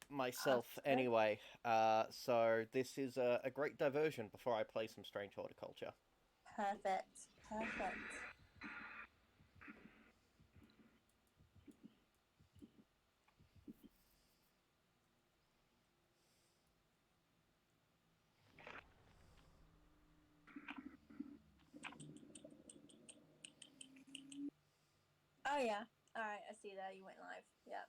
myself Good. anyway. So this is a great diversion before I play some strange horticulture. Perfect. Perfect. Oh yeah. All right. I see that you went live. Yep.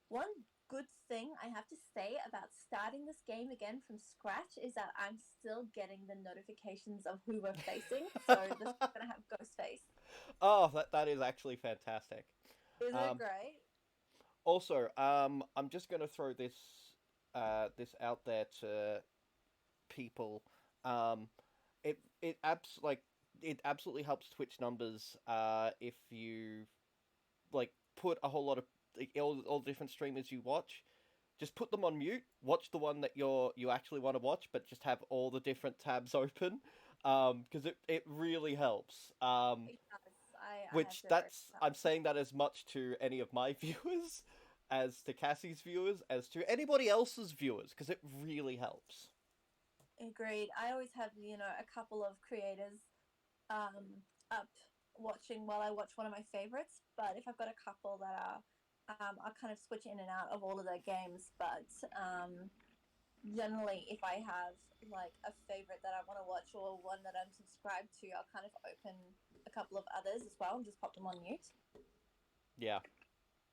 One good thing I have to say about starting this game again from scratch is that I'm still getting the notifications of who we're facing. So this is gonna have ghost face. Oh, that is actually fantastic. Isn't it Um, great? Also, I'm just gonna throw this out there to people. Um, like it absolutely helps Twitch numbers. If you like put a whole lot of like, all the different streamers you watch, just put them on mute. Watch the one that you actually want to watch, but just have all the different tabs open. Because it really helps. It does. I have Which to agree that's with I'm saying that as much to any of my viewers as to Cassie's viewers as to anybody else's viewers because it really helps. that. Agreed. I always have, a couple of creators up watching while I watch one of my favorites. But if I've got a couple that are, I kind of switch in and out of all of their games. But generally, if I have like a favorite that I want to watch or one that I'm subscribed to, I'll kind of open a couple of others as well and just pop them on mute. Yeah,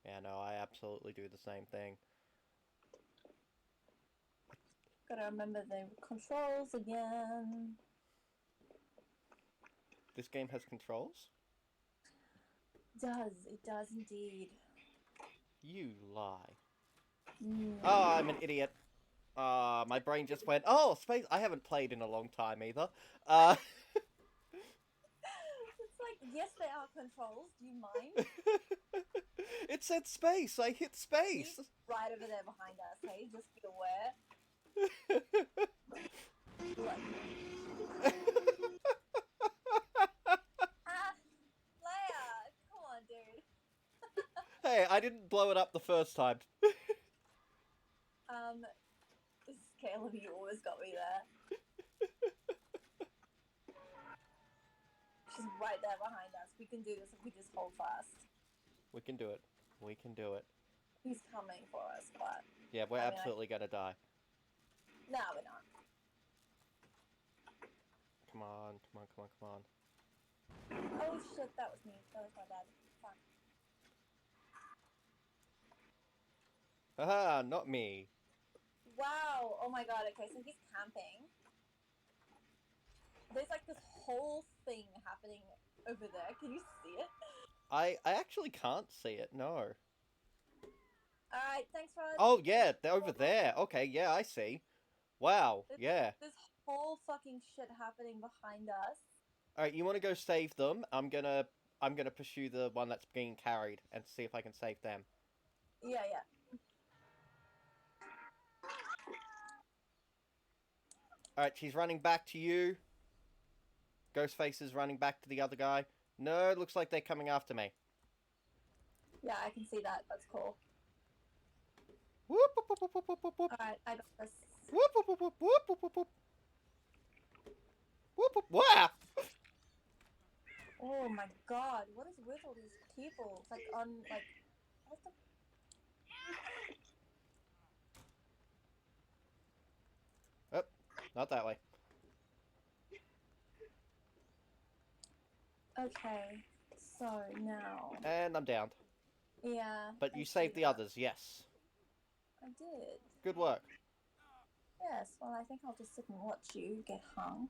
yeah, no, I absolutely do the same thing. Gotta remember the controls again. This game has controls. It does indeed. You lie. Oh, Mm. I'm an idiot. My brain just went. Oh, space. I haven't played in a long time either. Uh, It's like, yes, there are controls. Do you mind? it said space. I hit He's space. right over there behind us. Hey, just be aware. Like, ah, Leia, come on, dude. Hey, I didn't blow it up the first time. Um, Caleb, you always got me there. She's right there behind us. We can do this if we just hold fast. We can do it. We can do it. He's coming for us, but Yeah, we're I mean, absolutely gonna die. no, we're not. Come on, come on, come on, come on. Oh shit, that was me. That was my bad. Fuck. Haha, not me. Wow. Oh my god. Okay, so he's camping. There's like this whole thing happening over there. Can you see it? I actually can't see it, no. All right. Thanks, Rod. Oh, yeah, they're over there. Okay, yeah, I see. Wow, There's yeah. this whole fucking shit happening behind us. Alright, you want to go save them? I'm gonna pursue the one that's being carried and see if I can save them. Yeah, yeah. Alright, she's running back to you. Ghostface is running back to the other guy. No, it looks like they're coming after me. Yeah, I can see that. That's cool. Whoop, whoop, whoop, whoop, whoop, whoop, whoop. All right, I got this. Whoop, whoop, whoop, whoop, whoop, whoop, whoop, whoop. Whoop, whoop, wah! Oh my god, what is with all these people? It's like on like what the Oh, not that way. Okay. So now And I'm down. yeah, But I you see saved the that. others, yes. I did. Good work. Yes, well I think I'll just sit and watch you get hung.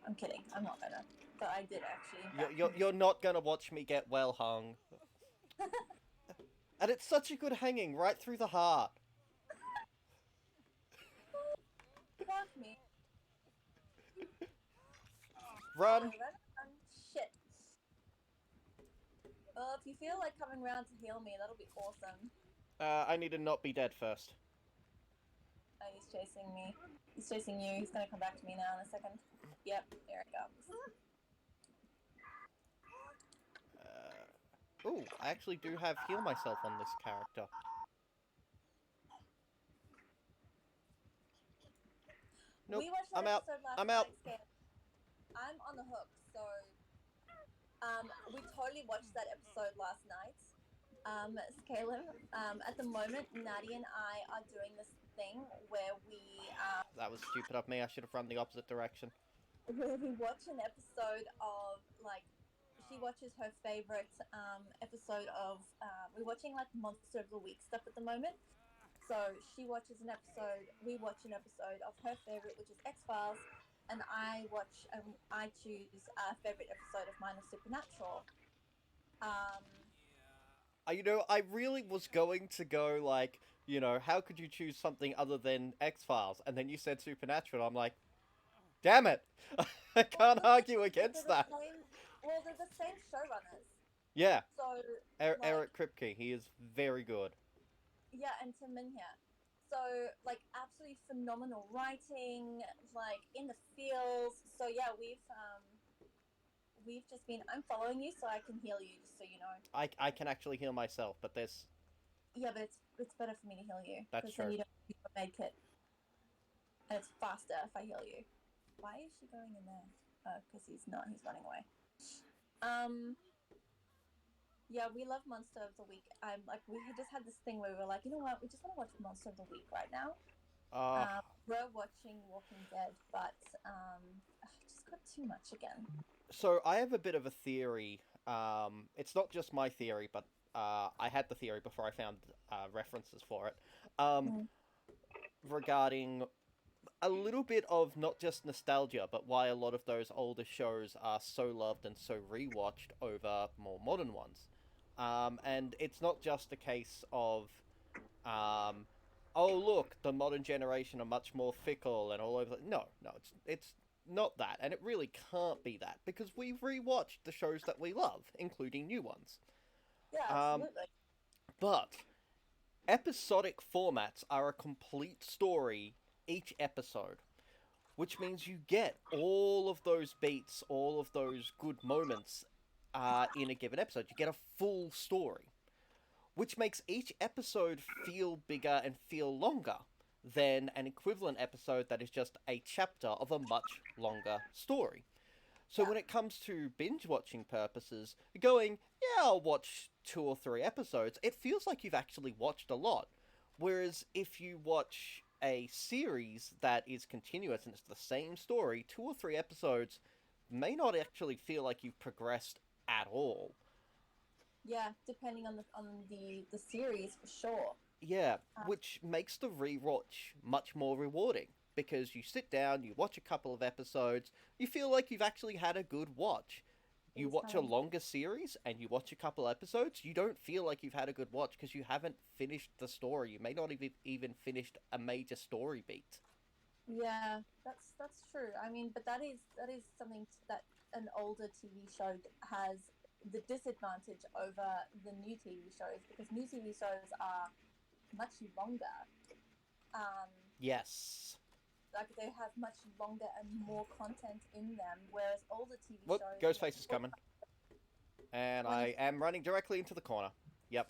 I'm kidding, I'm not gonna. But I did actually in You're, fact you're, you're not gonna watch me get well hung. And it's such a good hanging right through the heart. fuck me. Run. Run. Shit. Well if you feel like coming around to heal me, that'll be awesome. I need to not be dead first. Oh, he's chasing me. He's chasing you. He's gonna come back to me now in a second. Yep, here it comes. Uh, Ooh, I actually do have heal myself on this character. Nope, We watched that I'm out. episode last I'm out. night, Scale. I'm on the hook, so we totally watched that episode last night. Scalum, at the moment, Nadia and I are doing this thing That was stupid of me. I should have run the opposite direction. where we watch an episode of like she watches her favorite episode of we're watching like Monster of the Week stuff at the moment. So she watches an episode, we watch an episode of her favorite, which is X Files, and I choose a favorite episode of mine of Supernatural. Um, I really was going to go like, how could you choose something other than X Files? And then you said Supernatural. I'm like, damn it! I well, can't argue against they're the that. same. Well, they're the same showrunners. Yeah, So like, Eric Kripke, he is very good. yeah, and Tim Min here. So like, absolutely phenomenal writing, like in the feels. So yeah, we've just been. I'm following you, so I can heal you, just so you know. I can actually heal myself, but there's Yeah, but it's better for me to heal you that's because then true. you don't need a med kit, and it's faster if I heal you. Why is she going in there? Oh, because he's not. He's running away. Um. Yeah, we love Monster of the Week. I'm like, we just had this thing where we were like, you know what? We just want to watch Monster of the Week right now. Uh, We're watching Walking Dead, but I just got too much again. so I have a bit of a theory. It's not just my theory, but I had the theory before I found references for it. Um, Mm. regarding a little bit of not just nostalgia, but why a lot of those older shows are so loved and so rewatched over more modern ones. And it's not just a case of, um, oh look, the modern generation are much more fickle and all over. No, no, it's not that, and it really can't be that because we've rewatched the shows that we love, including new ones. Yeah, Um, absolutely. but episodic formats are a complete story each episode, which means you get all of those beats, all of those good moments in a given episode. You get a full story, which makes each episode feel bigger and feel longer than an equivalent episode that is just a chapter of a much longer story. So Yeah, when it comes to binge watching purposes, going, yeah, I'll watch 2 or 3 episodes, it feels like you've actually watched a lot. Whereas if you watch a series that is continuous and it's the same story, 2 or 3 episodes may not actually feel like you've progressed at all. yeah. Depending on the series for sure. Yeah, Uh, which makes the rewatch much more rewarding because you sit down, you watch a couple of episodes, you feel like you've actually had a good watch. You these watch kind a of longer series and you watch a couple episodes, you don't feel like you've had a good watch because you haven't finished the story. You may not have even finished a major story beat. yeah, that's true. I mean, but that is something that an older TV show has the disadvantage over the new TV shows because new TV shows are much longer. Um, Yes. like they have much longer and more content in them, whereas older TV Look, shows, Ghostface is coming. And 20, I am running directly into the corner. Yep.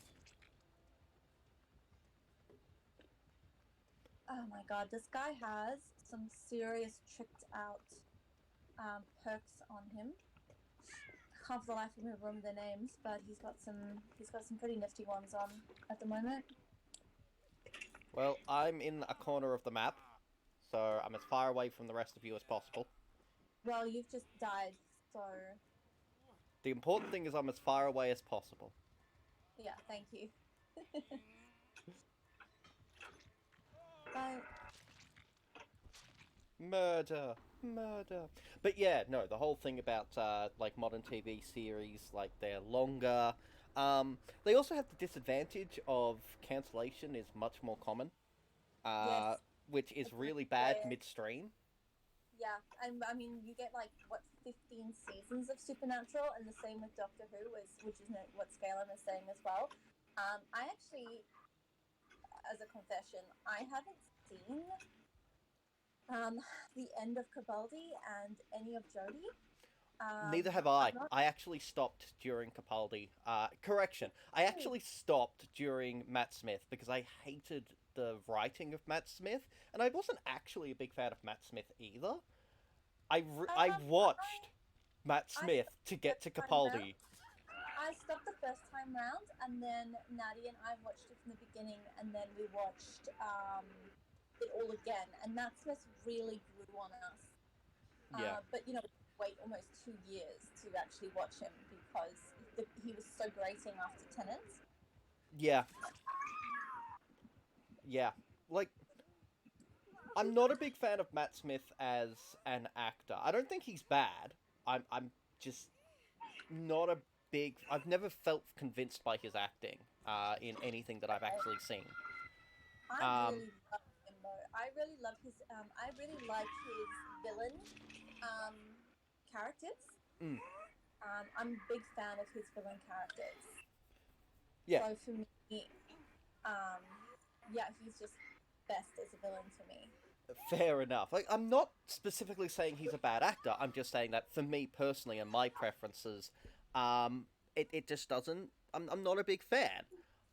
oh my god, this guy has some serious tricked out perks on him. Can't for the life of me remember their names, but he's got some pretty nifty ones on at the moment. Well, I'm in a corner of the map, so I'm as far away from the rest of you as possible. Well, you've just died, so The important thing is I'm as far away as possible. yeah, thank you. Bye. Murder, murder. But yeah, no, the whole thing about like modern TV series, like they're longer. They also have the disadvantage of cancellation is much more common, Yes, which is agree. really bad midstream. Yeah, and I mean, you get like what 15 seasons of Supernatural, and the same with Doctor Who, which is what Scalum is saying as well. I actually, as a confession, I haven't seen um, the end of Capaldi and any of Jodie. Neither have I. I'm not. I actually stopped during Capaldi. Correction. I actually stopped during Matt Smith because I hated the writing of Matt Smith, and I wasn't actually a big fan of Matt Smith either. I I watched Matt I Smith stopped to the get to first time round. Capaldi. I stopped the first time round, and then Nadia and I watched it from the beginning, and then we watched it all again. And Matt Smith really grew on us. Yeah, But wait almost 2 years to actually watch him because he was so grating after Tenants. yeah, yeah. Like, I'm not a big fan of Matt Smith as an actor. I don't think he's bad. I'm just not a big. I've never felt convinced by his acting in anything that I've actually seen. I Um, really love him though. I really love his. I really like his villain um, characters. mm, I'm a big fan of his villain characters. yeah, So for me, um, yeah, he's just best as a villain for me. fair enough. Like, I'm not specifically saying he's a bad actor. I'm just saying that for me personally and my preferences, um, it just doesn't. I'm not a big fan.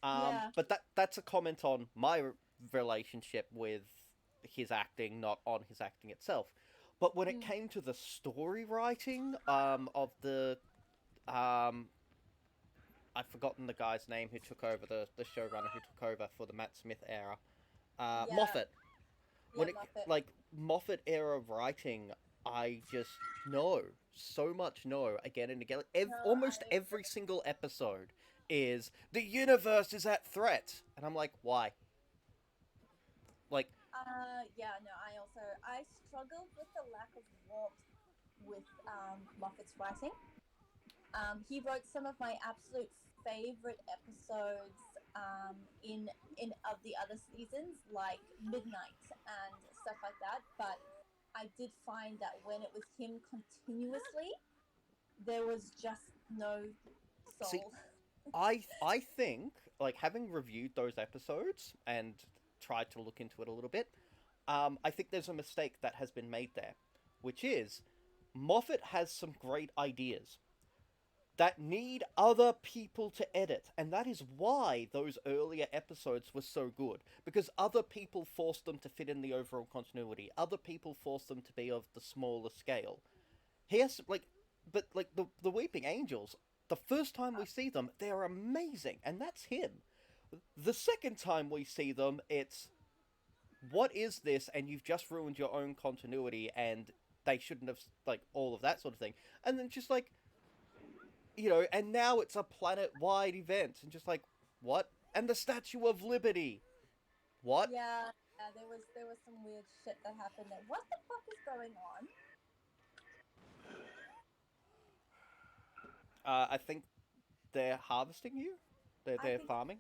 Yeah. But that's a comment on my relationship with his acting, not on his acting itself. But when it Mm. came to the story writing of the um, I've forgotten the guy's name who took over the showrunner who took over for the Matt Smith era, Yeah. Moffat. Yeah. When it Muppet. like Moffat era writing, I just no so much no again and again. No, Almost I every single episode is the universe is at threat, and I'm like, why? Like, yeah, no, I struggled with the lack of warmth with Moffat's writing. He wrote some of my absolute favorite episodes in of the other seasons, like Midnight and stuff like that. But I did find that when it was him continuously, there was just no see, soul. I think like having reviewed those episodes and tried to look into it a little bit, I think there's a mistake that has been made there, which is Moffat has some great ideas that need other people to edit, and that is why those earlier episodes were so good because other people forced them to fit in the overall continuity. Other people forced them to be of the smaller scale. He has like, but like the Weeping Angels, the first time we see them, they're amazing, and that's him. The second time we see them, it's what is this? And you've just ruined your own continuity, and they shouldn't have like all of that sort of thing. And then just like and now it's a planet-wide event, and just like what? And the Statue of Liberty, what? Yeah, yeah, there was some weird shit that happened there. What the fuck is going on? I think they're harvesting you. I They're think farming.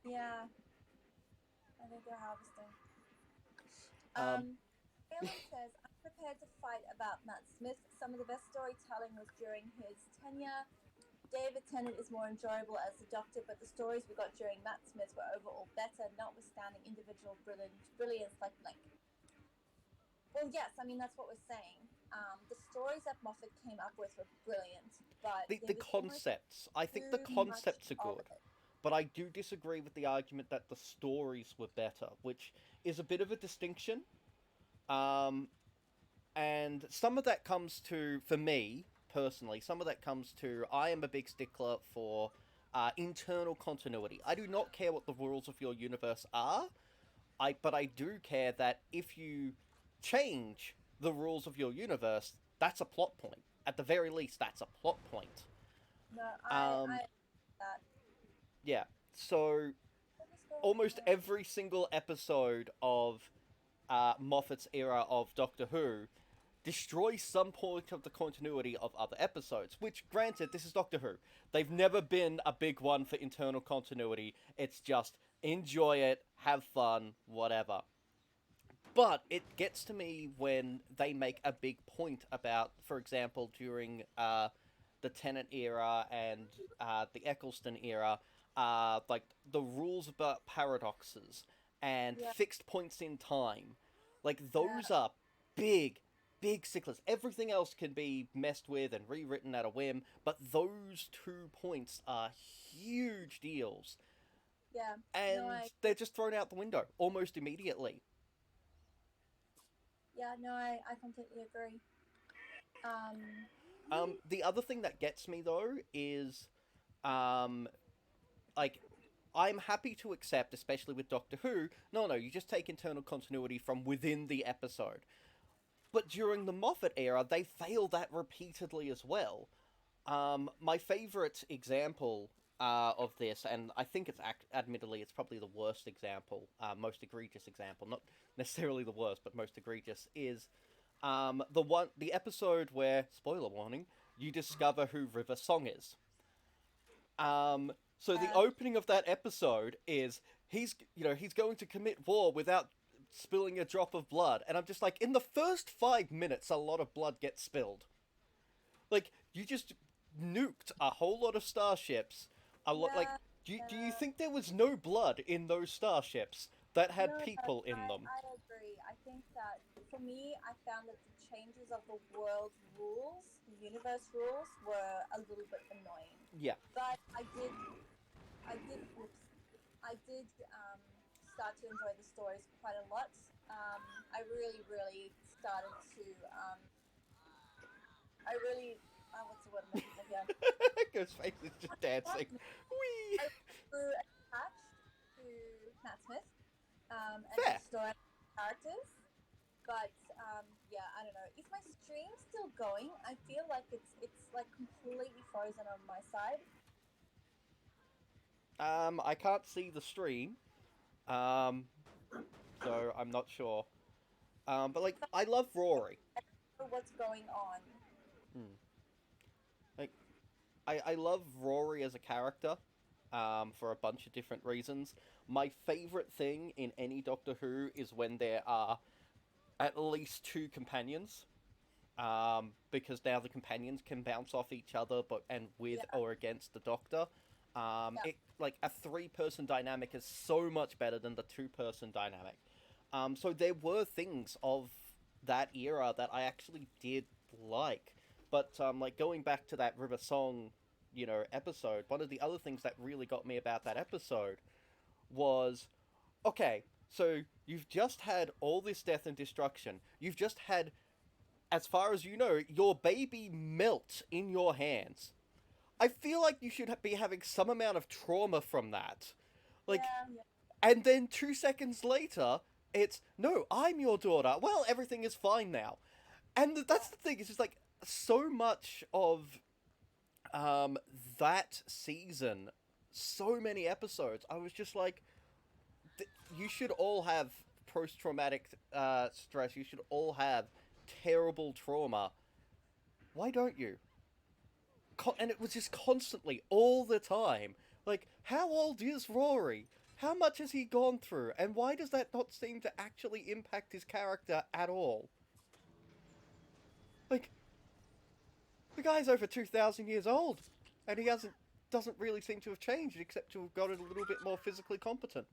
yeah, I think they're harvesting. Um, Galen says, I'm prepared to fight about Matt Smith. Some of the best storytelling was during his tenure. David Tennant is more enjoyable as the Doctor, but the stories we got during Matt Smith were overall better, notwithstanding individual brilliance like Blink. Well, yes, I mean, that's what we're saying. The stories that Moffat came up with were brilliant, but the there the was almost concepts. I think the too much concepts are of good, it. but I do disagree with the argument that the stories were better, which is a bit of a distinction. Um, and some of that comes to, for me personally, some of that comes to I am a big stickler for internal continuity. I do not care what the rules of your universe are. But I do care that if you change the rules of your universe, that's a plot point. At the very least, that's a plot point. No, I Um, that. yeah. So What is going almost on? every single episode of Moffat's era of Doctor Who destroys some point of the continuity of other episodes. Which, granted, this is Doctor Who. They've never been a big one for internal continuity. It's just enjoy it, have fun, whatever. But it gets to me when they make a big point about, for example, during the Tennant era and the Eccleston era, like the rules about paradoxes and Yeah, fixed points in time. Like yeah, those are big, big sticklers. Everything else can be messed with and rewritten at a whim, but those 2 points are huge deals, Yeah. No, and I they're just thrown out the window almost immediately. yeah, no, I completely agree. Um, The other thing that gets me though is, um, like, I'm happy to accept, especially with Doctor Who, no, you just take internal continuity from within the episode. But during the Moffat era, they fail that repeatedly as well. My favorite example of this, and I think admittedly it's probably the worst example, most egregious example, not necessarily the worst, but most egregious, is the episode where, spoiler warning, you discover who River Song is. So the uh, opening of that episode is he's going to commit war without spilling a drop of blood, and I'm just like, in the first 5 minutes, a lot of blood gets spilled. Like, you just nuked a whole lot of starships. A lot, like, yeah, do you yeah. think there was no blood in those starships that had No, no, people in them? I agree. I think that for me, I found that the changes of the world rules, the universe rules, were a little bit annoying. Yeah. But I did, oops, I did start to enjoy the stories quite a lot. I really, really started to, I really, what's the word I'm looking for here? Ghostface is just I dancing. Whee! grew attached to Matt Smith and his Fair. story characters. But yeah, I don't know. Is my stream still going? I feel like it's like completely frozen on my side. I can't see the stream, um, so I'm not sure. But like, I love Rory. What's going on? Hmm. Like, I love Rory as a character, for a bunch of different reasons. My favorite thing in any Doctor Who is when there are at least two companions, because now the companions can bounce off each other, but and with Yeah, or against the Doctor. yeah, It like a three-person dynamic is so much better than the two-person dynamic. So there were things of that era that I actually did like, but like going back to that River Song, episode. One of the other things that really got me about that episode was, okay, so you've just had all this death and destruction. You've just had, as far as you know, your baby melt in your hands. I feel like you should be having some amount of trauma from that. Like, yeah, yeah, and then 2 seconds later, it's, no, I'm your daughter. Well, everything is fine now. And yeah. that's the thing, it's just like so much of um, that season, so many episodes, I was just like, you should all have post traumatic stress. You should all have terrible trauma. Why don't you? And it was just constantly, all the time. Like, how old is Rory? How much has he gone through? And why does that not seem to actually impact his character at all? Like, the guy's over 2,000 years old, and he hasn't doesn't really seem to have changed except to have gotten a little bit more physically competent.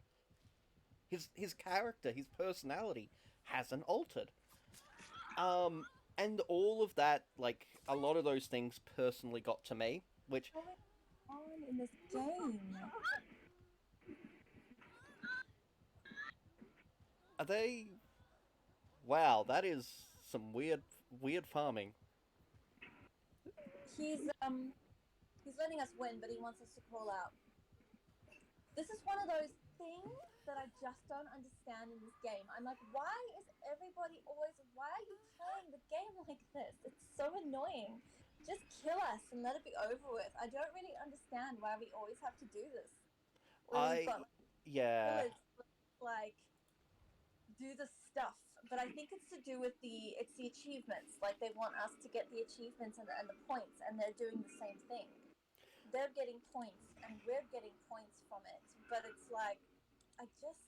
His character, his personality hasn't altered. Um, and all of that, like a lot of those things, personally got to me. Which What's going on in this game? are they? Wow, that is some weird farming. He's he's letting us win, but he wants us to call out. This is one of those things that I just don't understand in this game. I'm like, why is everybody always? Why are you playing the game like this? It's so annoying. Just kill us and let it be over with. I don't really understand why we always have to do this. Where we've got I Yeah. village like do the stuff, but I think it's to do with the achievements. Like they want us to get the achievements and the points, and they're doing the same thing. They're getting points, and we're getting points from it. But it's like, I just,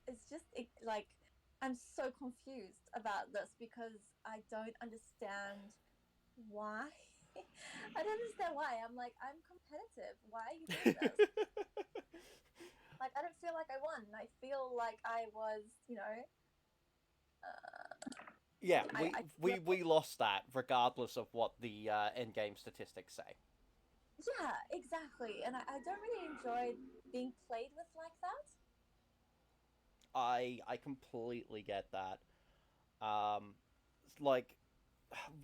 it's just like I'm so confused about this because I don't understand why. I don't understand why. I'm like, I'm competitive. Why are you doing this? Like, I don't feel like I won. I feel like I was, Yeah, I we lost that regardless of what the end game statistics say. Yeah, exactly. And I don't really enjoy being played with like that. I completely get that. Um, like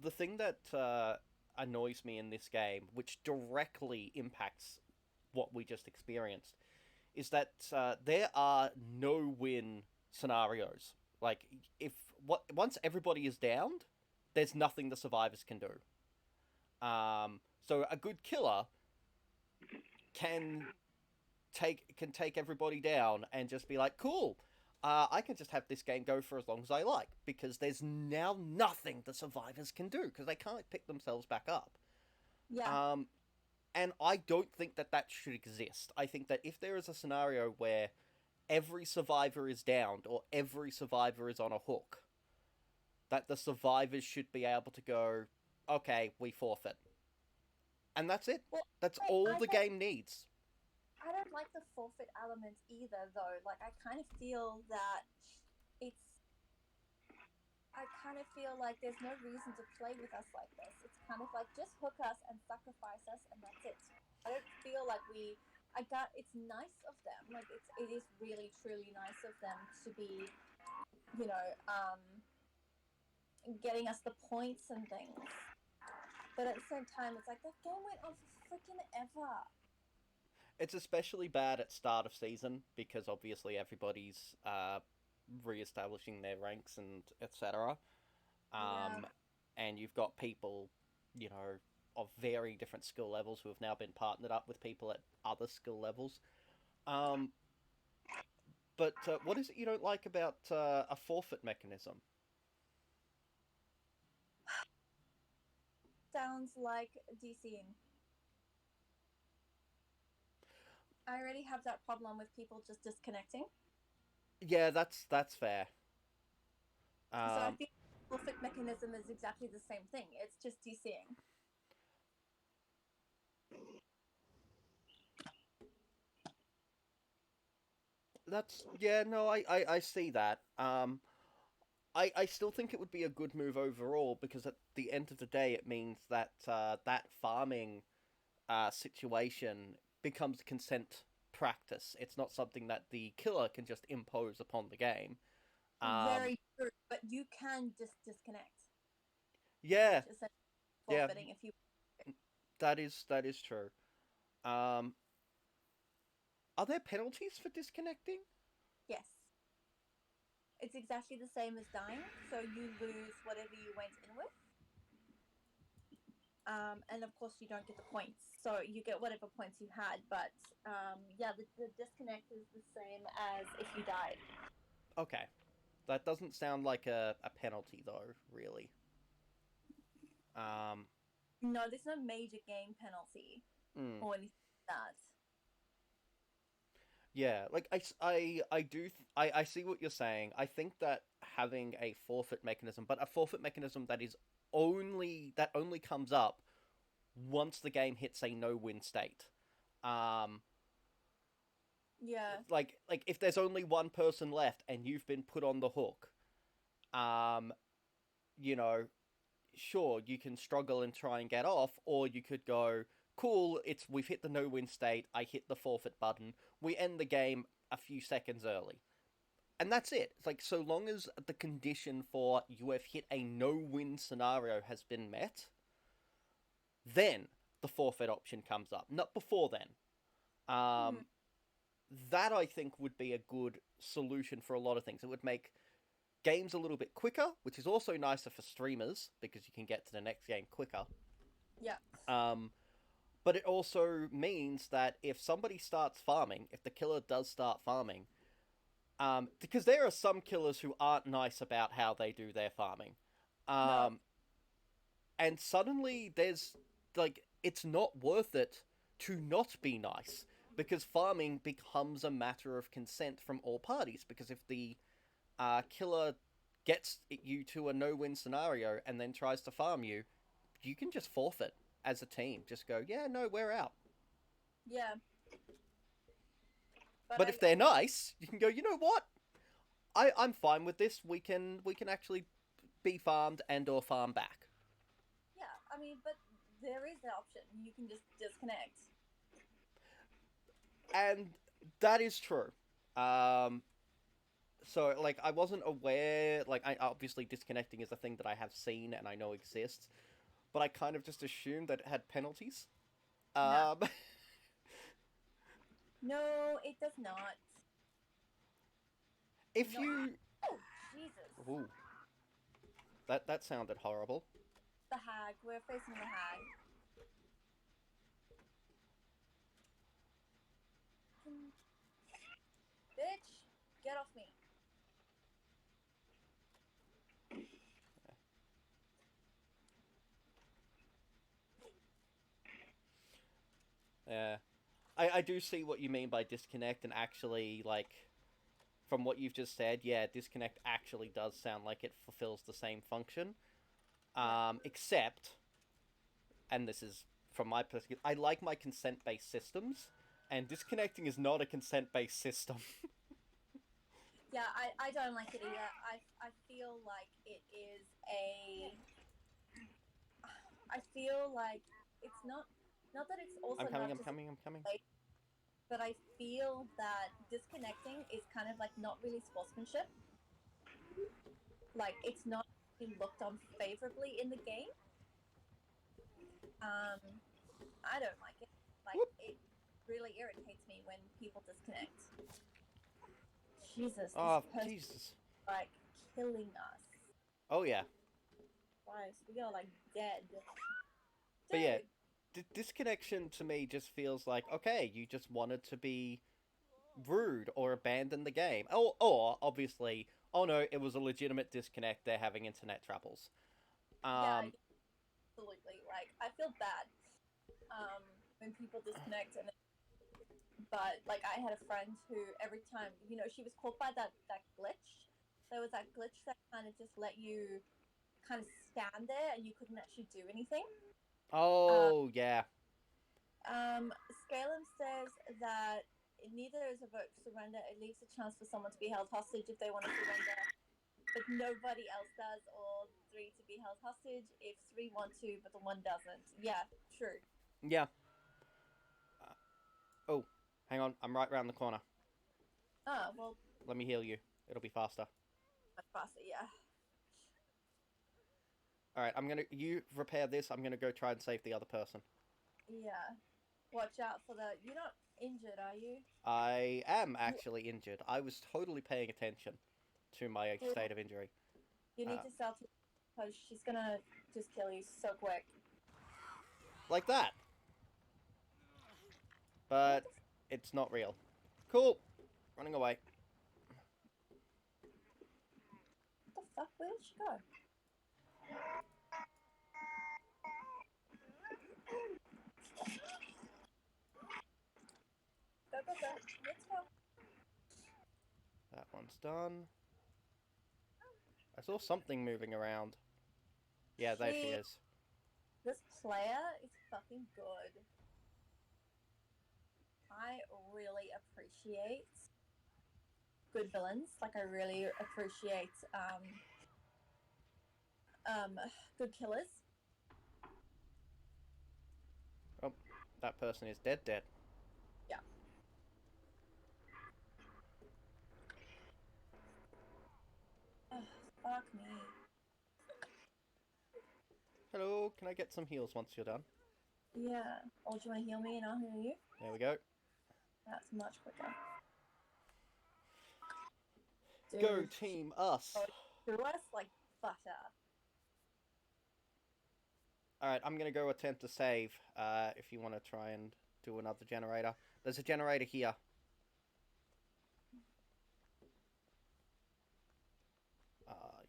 the thing that annoys me in this game, which directly impacts what we just experienced, is that there are no-win scenarios. Like if once everybody is downed, there's nothing the survivors can do. So a good killer can take everybody down and just be like, cool. I can just have this game go for as long as I like because there's now nothing the survivors can do because they can't pick themselves back up. Yeah. Um, and I don't think that that should exist. I think that if there is a scenario where every survivor is downed or every survivor is on a hook, that the survivors should be able to go, okay, we forfeit, and that's it. Well, That's wait, all the game needs. I don't like the forfeit element either, though. Like, I kind of feel that it's. I kind of feel like there's no reason to play with us like this. It's kind of like just hook us and sacrifice us, and that's it. I don't feel like we. I got. It's nice of them. Like it is really truly nice of them to be, you know, getting us the points and things. But at the same time, it's like that game went on for freaking ever. It's especially bad at start of season because obviously everybody's re-establishing their ranks and etc. Yeah. Um, and you've got people, you know, of very different skill levels who have now been partnered up with people at other skill levels. Um, but what is it you don't like about a forfeit mechanism? Sounds like DCing. I already have that problem with people just disconnecting. Yeah, that's fair. So I Um, think forfeit mechanism is exactly the same thing. It's just DCing. that's yeah, no, I see that. I still think it would be a good move overall because at the end of the day, it means that that farming situation becomes consent practice. It's not something that the killer can just impose upon the game. Um, Very true. But you can just disconnect, which yeah, is essentially yeah, forfeiting if you. that is true. Um, are there penalties for disconnecting? Yes. It's exactly the same as dying. So you lose whatever you went in with. And of course, you don't get the points. So you get whatever points you had. But yeah, the disconnect is the same as if you died. Okay, that doesn't sound like a penalty though, really. Um, No, there's no major game penalty mm. or anything like that. Yeah, like I do I see what you're saying. I think that having a forfeit mechanism, but a forfeit mechanism that only comes up once the game hits a no-win state. Um, Yeah. like if there's only one person left and you've been put on the hook, um, you know, sure you can struggle and try and get off, or you could go, cool, we've hit the no-win state. I hit the forfeit button. We end the game a few seconds early. And that's it. It's like so long as the condition for you have hit a no-win scenario has been met, then the forfeit option comes up. Not before then. Hmm. That I think would be a good solution for a lot of things. It would make games a little bit quicker, which is also nicer for streamers because you can get to the next game quicker. Yeah. Um, but it also means that if somebody starts farming, if the killer does start farming, because there are some killers who aren't nice about how they do their farming. No. Um, and suddenly there's like it's not worth it to not be nice because farming becomes a matter of consent from all parties. Because if the killer gets you to a no-win scenario and then tries to farm you, you can just forfeit as a team. Just go, yeah, no, we're out. Yeah. But But if they're nice, you can go, you know what? I'm fine with this. We can actually be farmed and or farm back. Yeah, I mean, but there is the option. You can just disconnect. And that is true. Um, so like I wasn't aware. Like I obviously disconnecting is a thing that I have seen and I know exists, but I kind of just assumed that it had penalties. No. Um, No, it does not. if No. you, Oh, Jesus. ooh, that sounded horrible. The hag. We're facing the hag. Bitch, get off me. Yeah, I do see what you mean by disconnect, and actually like from what you've just said, yeah, disconnect actually does sound like it fulfills the same function. Yeah. Except, and this is from my perspective, I like my consent-based systems, and disconnecting is not a consent-based system. Yeah, I don't like it either. I feel like it is a. I feel like it's not that it's also I'm coming, not I'm just coming, I'm coming. but I feel that disconnecting is kind of like not really sportsmanship. Like it's not being looked on favorably in the game. Um, I don't like it. Like Whoop. it really irritates me when people disconnect. Jesus, this Oh, person Jesus. like killing us. Oh, yeah. Christ, we are like dead. But yeah, Dude, disconnection to me just feels like, okay, you just wanted to be rude or abandon the game. Or obviously, oh no, it was a legitimate disconnect, they're having internet troubles. yeah, Um, absolutely. Like I feel bad when people disconnect and but like I had a friend who every time she was caught by that glitch. There was that glitch that kind of just let you kind of stand there and you couldn't actually do anything. Um, oh, yeah. Scalum says that neither is a vote to surrender. It leaves a chance for someone to be held hostage if they want to surrender, but nobody else does, or three to be held hostage if three want to, but the one doesn't. Yeah, true. Yeah. Oh, hang on, I'm right round the corner. Oh, well, Let me heal you. It'll be faster. much faster, yeah. Alright, you repair this, I'm gonna go try and save the other person. Yeah. Watch out for the. You're not injured, are you? I am You, actually injured. I was totally paying attention to my you, state of injury. you need Uh, to sell to because she's gonna just kill you so quick. like that. What But it's not real. Cool. Running away. the fuck? Where did she go? Go, go, go. Let's go. That one's done. I saw something moving around. Yeah, there she is. This player is fucking good. I really appreciate good villains. Like I really appreciate good killers. Oh, that person is dead. Yeah. Oh, fuck me. Hello, can I get some heals once you're done? Yeah. Oh, do you want to heal me and I'll heal you? There we go. That's much quicker. Go Dude, team us. through us like butter. Alright, I'm gonna go attempt to save, if you want to try and do another generator. There's a generator here.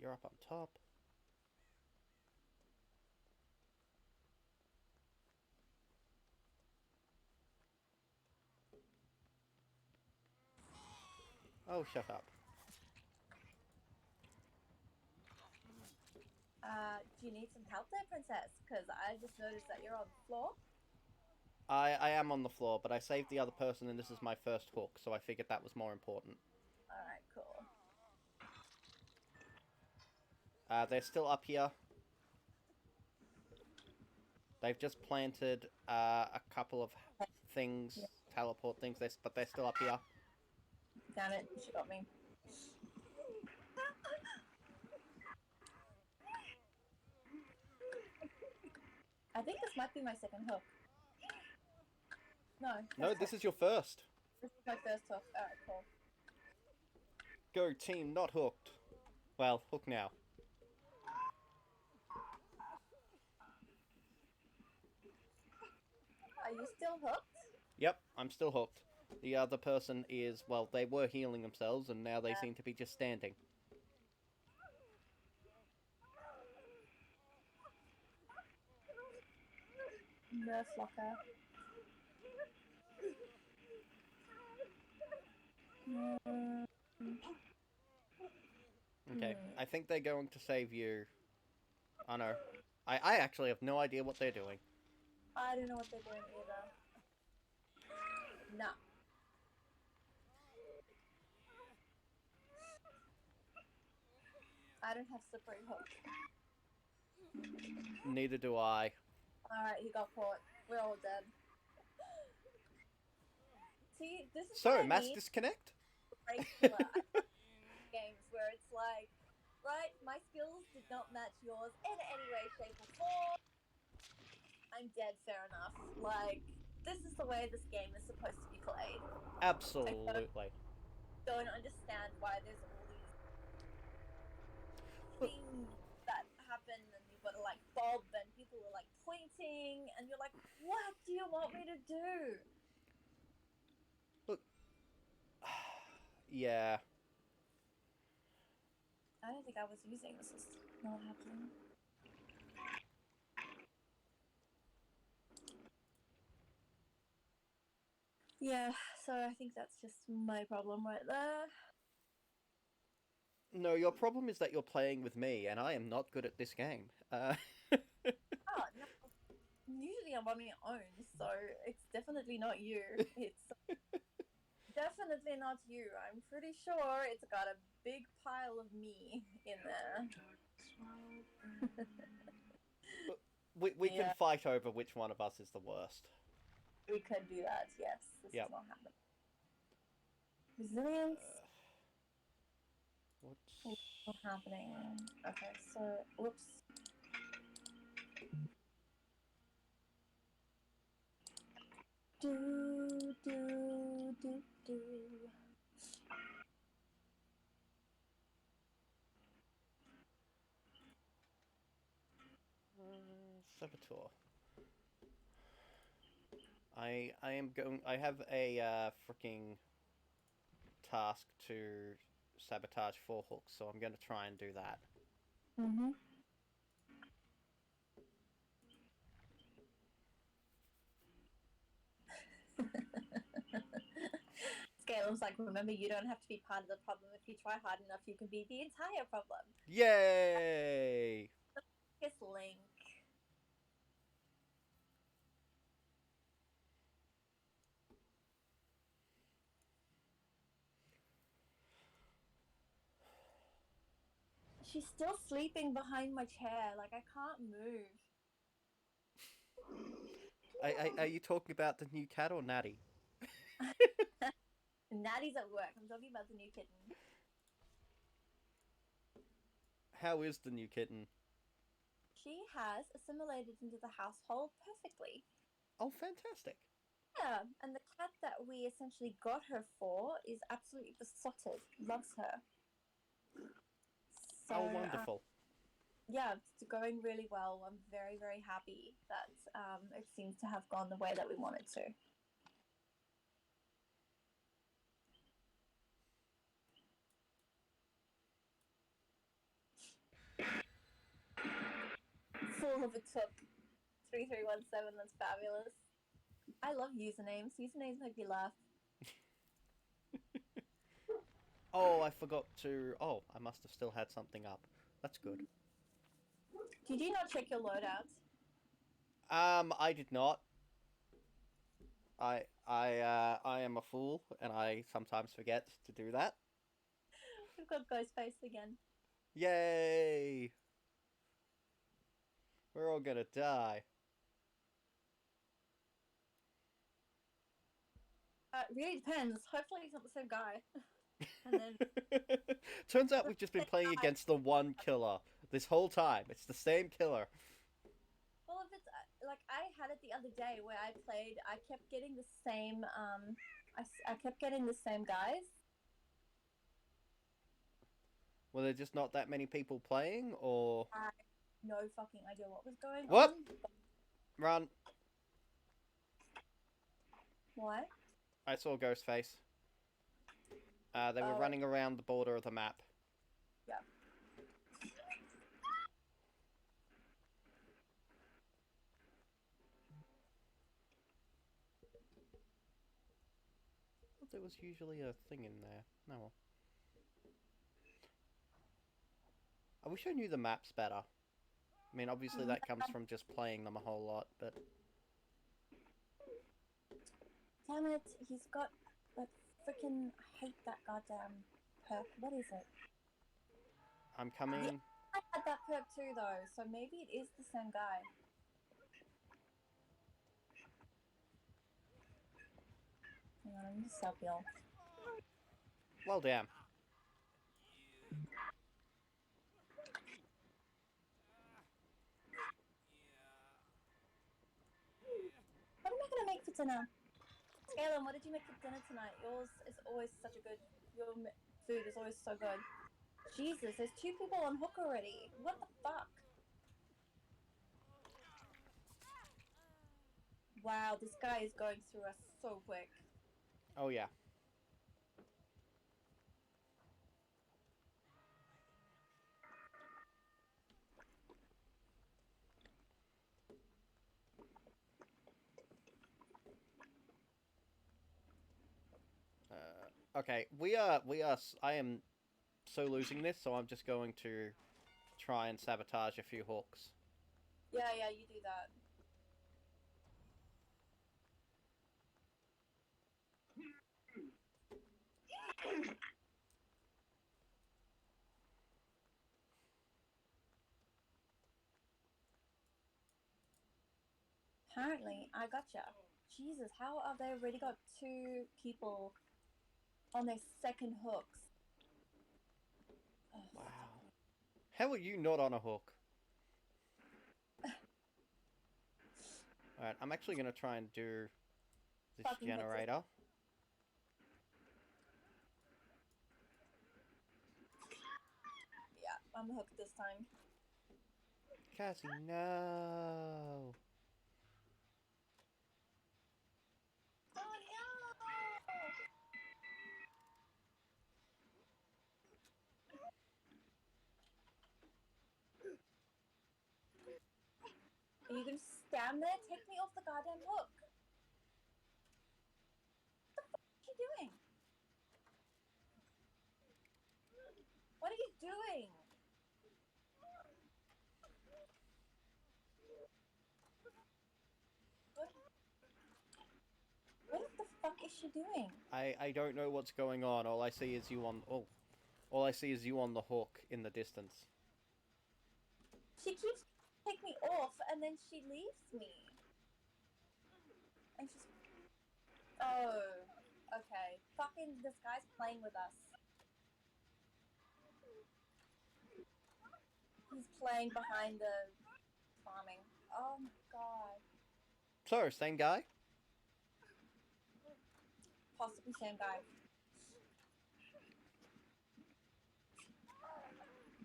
You're up on top. Oh, shut up. Do you need some help there, princess? Because I just noticed that you're on the floor. I am on the floor, but I saved the other person and this is my first hook, so I figured that was more important. Alright, cool. They're still up here. They've just planted a couple of things, Yeah, teleport things, but they're still up here. damn it, she got me. I think this might be my second hook. No, No, first this hook. is your first. This is my first hook. Alright, cool. Go team, not hooked. Well, hook now. Are you still hooked? Yep, I'm still hooked. The other person is, well, they were healing themselves, and now they seem to be just standing. Nerf locker. Mm, Okay, I think they're going to save you. Oh no. I actually have no idea what they're doing. I don't know what they're doing either. No. I don't have slippery hook. Neither do I. Alright, he got caught. We're all dead. See, this is what So, I mass mean. disconnect? Regular games where it's like, right, my skills did not match yours in any way, shape, or form. I'm dead, fair enough. Like, this is the way this game is supposed to be played. Absolutely. Don't understand why there's all these things that happen and you've got to like bob and people are like pointing and you're like, what do you want me to do? Look. Yeah. I don't think I was using this. Is not happening. Yeah, so I think that's just my problem right there. No, your problem is that you're playing with me, and I am not good at this game. Oh, no. Usually I'm on my own, so it's definitely not you. It's definitely not you. I'm pretty sure it's got a big pile of me in there. we can Yeah, fight over which one of us is the worst. we could do that, yes. This Yep. is not happening. Resilience What's... is not happening. Okay, so, whoops. Do, do, do, do. Saboteur. I am going. I have a freaking task to sabotage 4 hooks, so I'm going to try and do that. Mm-hmm. Scale's like, remember, you don't have to be part of the problem. If you try hard enough, you can be the entire problem. Yay! Kiss Link. She's still sleeping behind my chair. Like, I can't move. Are you talking about the new cat or Natty? Natty's at work. I'm talking about the new kitten. How is the new kitten? She has assimilated into the household perfectly. Oh, fantastic. Yeah, and the cat that we essentially got her for is absolutely besotted. Loves her. So, Oh, wonderful. yeah, it's going really well. I'm very, very happy that it seems to have gone the way that we want it to. Full of a took. 3317, that's fabulous. I love usernames. Usernames make me laugh. Oh, I forgot to... Oh, I must have still had something up. That's good. Did you not check your loadouts? I did not. I am a fool, and I sometimes forget to do that. We've got Ghostface again. Yay! We're all gonna die. It really depends. Hopefully, he's not the same guy. And then Turns out the we've just been same playing guy. against the one killer this whole time. It's the same killer. Well, if it's like I had it the other day where I played, I kept getting the same. I kept getting the same guys. Were there just not that many people playing, or I no fucking idea what was going on. what? Run! What? I saw Ghostface. They were Oh, running around the border of the map. yeah. There was usually a thing in there. No. Well. I wish I knew the maps better. I mean, obviously that comes from just playing them a whole lot, but Damn it! He's got that freaking. I hate that goddamn perk. What is it? I'm coming. I had that perk too, though, so maybe it is the same guy. Hang on, I'm just self heal. Well, damn. What am I gonna make for dinner? Galen, what did you make for dinner tonight? Yours is always such a good. Your food is always so good. Jesus, there's 2 people on hook already. What the fuck? Wow, this guy is going through us so quick. Oh, yeah. Okay, I am so losing this, so I'm just going to try and sabotage a few hooks. Yeah, you do that. Apparently, I gotcha. Jesus, how have they already got 2 people on their second hooks? Oh, Wow. How are you not on a hook? Alright, I'm actually going to try and do this fucking generator. Yeah, I'm hooked this time. Cassie, no. Oh no! Are you gonna stand there? Take me off the goddamn hook. What the fuck are you doing? What are you doing? What the fuck is she doing? I don't know what's going on. All I see is you on... Oh. All I see is you on the hook in the distance. She keeps take me off and then she leaves me. And she's... Oh, okay. Fucking this guy's playing with us. He's playing behind the farming. Oh my god. So, same guy? Possibly same guy.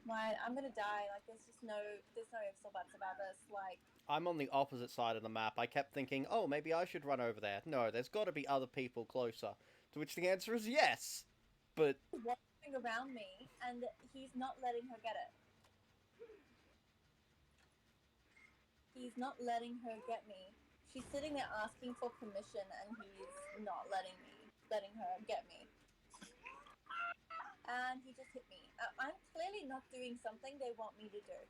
Right, I'm gonna die. Like, there's no ifs or buts about this. Like, I'm on the opposite side of the map. I kept thinking, oh, maybe I should run over there. No, there's got to be other people closer. To which the answer is yes. But walking around me, and he's not letting her get it. He's not letting her get me. She's sitting there asking for permission, and he's not letting her get me. And he just hit me. I'm clearly not doing something they want me to do.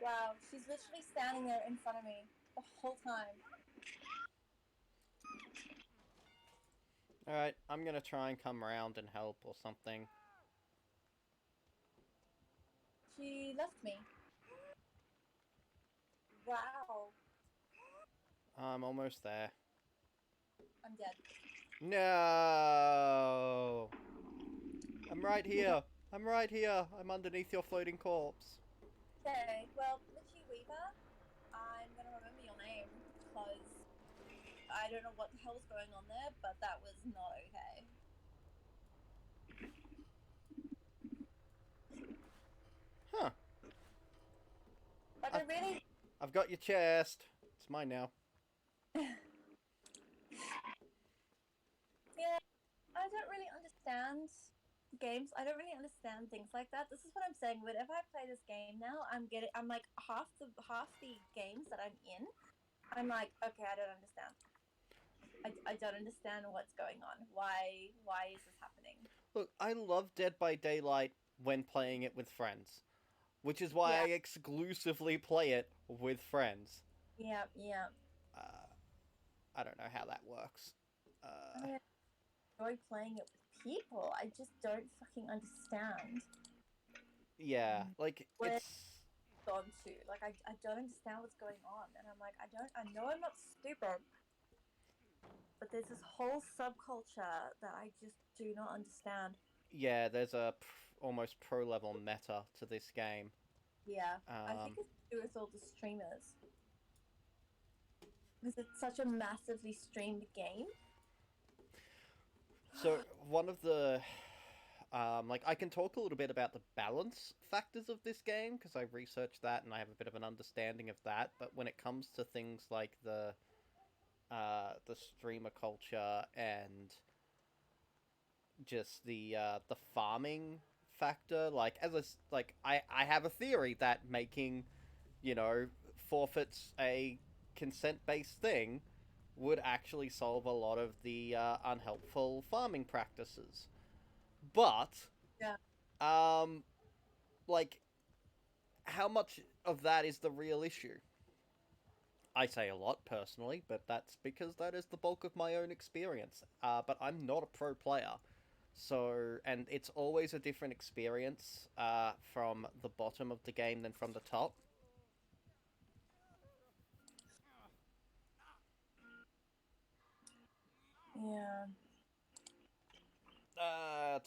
Wow, she's literally standing there in front of me the whole time. Alright, I'm gonna try and come around and help or something. She left me. Wow. I'm almost there. I'm dead. No! I'm right here. I'm right here. I'm underneath your floating corpse. Okay, well, Mitchie Weaver, I'm gonna remember your name because I don't know what the hell's going on there, but that was not okay. Huh. Like, I really. I've got your chest. It's mine now. Yeah, I don't really understand games. I don't really understand things like that. This is what I'm saying. Whenever I play this game now, I'm like half the games that I'm in, I'm like, okay, I don't understand. I don't understand what's going on. Why is this happening? Look, I love Dead by Daylight when playing it with friends, which is why Yeah, I exclusively play it with friends. yeah, yeah. Uh, I don't know how that works. I mean, I enjoy playing it with people. I just don't fucking understand Yeah, like where it's it's gone to. Like, I don't understand what's going on, and I'm like, I know I'm not stupid, but there's this whole subculture that I just do not understand. yeah. There's a almost pro level meta to this game. Yeah, I think Um, it's to do with all the streamers because it's such a massively streamed game. so one of the like I can talk a little bit about the balance factors of this game because I researched that and I have a bit of an understanding of that. But when it comes to things like the streamer culture and just the farming factor, like I have a theory that making forfeits a consent based thing would actually solve a lot of the unhelpful farming practices. But Yeah. um, like, how much of that is the real issue? I say a lot personally, but that's because that is the bulk of my own experience. But I'm not a pro player, so and it's always a different experience from the bottom of the game than from the top. Yeah.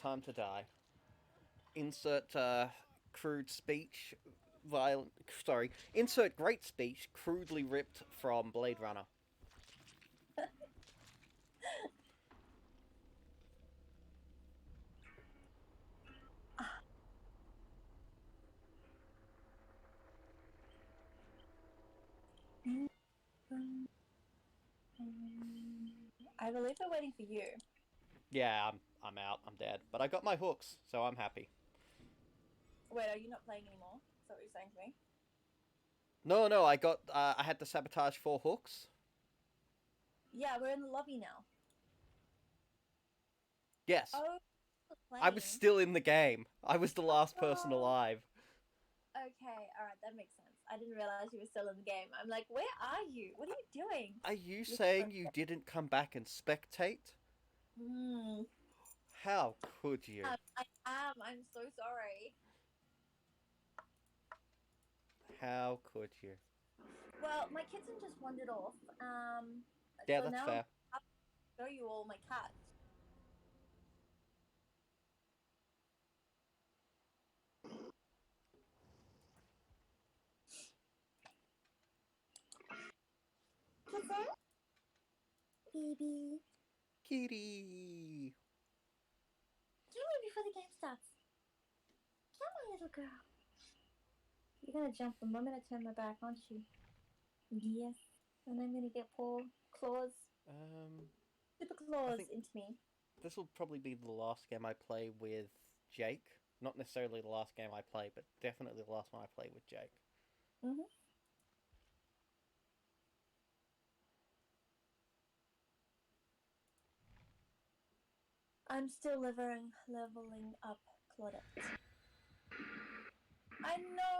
Time to die. Insert crude speech. Violent. Sorry. Insert great speech crudely ripped from Blade Runner. I believe they're waiting for you. Yeah, I'm out. I'm dead. But I got my hooks, so I'm happy. Wait, are you not playing anymore? Is that what you're saying to me? No, no, I got. I had to sabotage 4 hooks. Yeah, we're in the lobby now. Yes, Oh, I was playing. still in the game. I was the last person Oh, alive. okay. All right, that makes sense. I didn't realize you were still in the game. I'm like, where are you? What are you doing? Are you You're saying you didn't come back and spectate? Hmm. How could you? I am. I'm so sorry. How could you? Well, my kitten just wandered off. Yeah, So that's now fair. I'm show you all my cats. Kitten, baby. Kitty. Come here before the game starts. Come on, little girl. You're gonna jump the moment I turn my back, aren't you? Yes. And I'm gonna get paw claws, Um, super I claws think into me. this will probably be the last game I play with Jake. Not necessarily the last game I play, but definitely the last one I play with Jake. Mhm. I'm still leveling up Claudette. I know.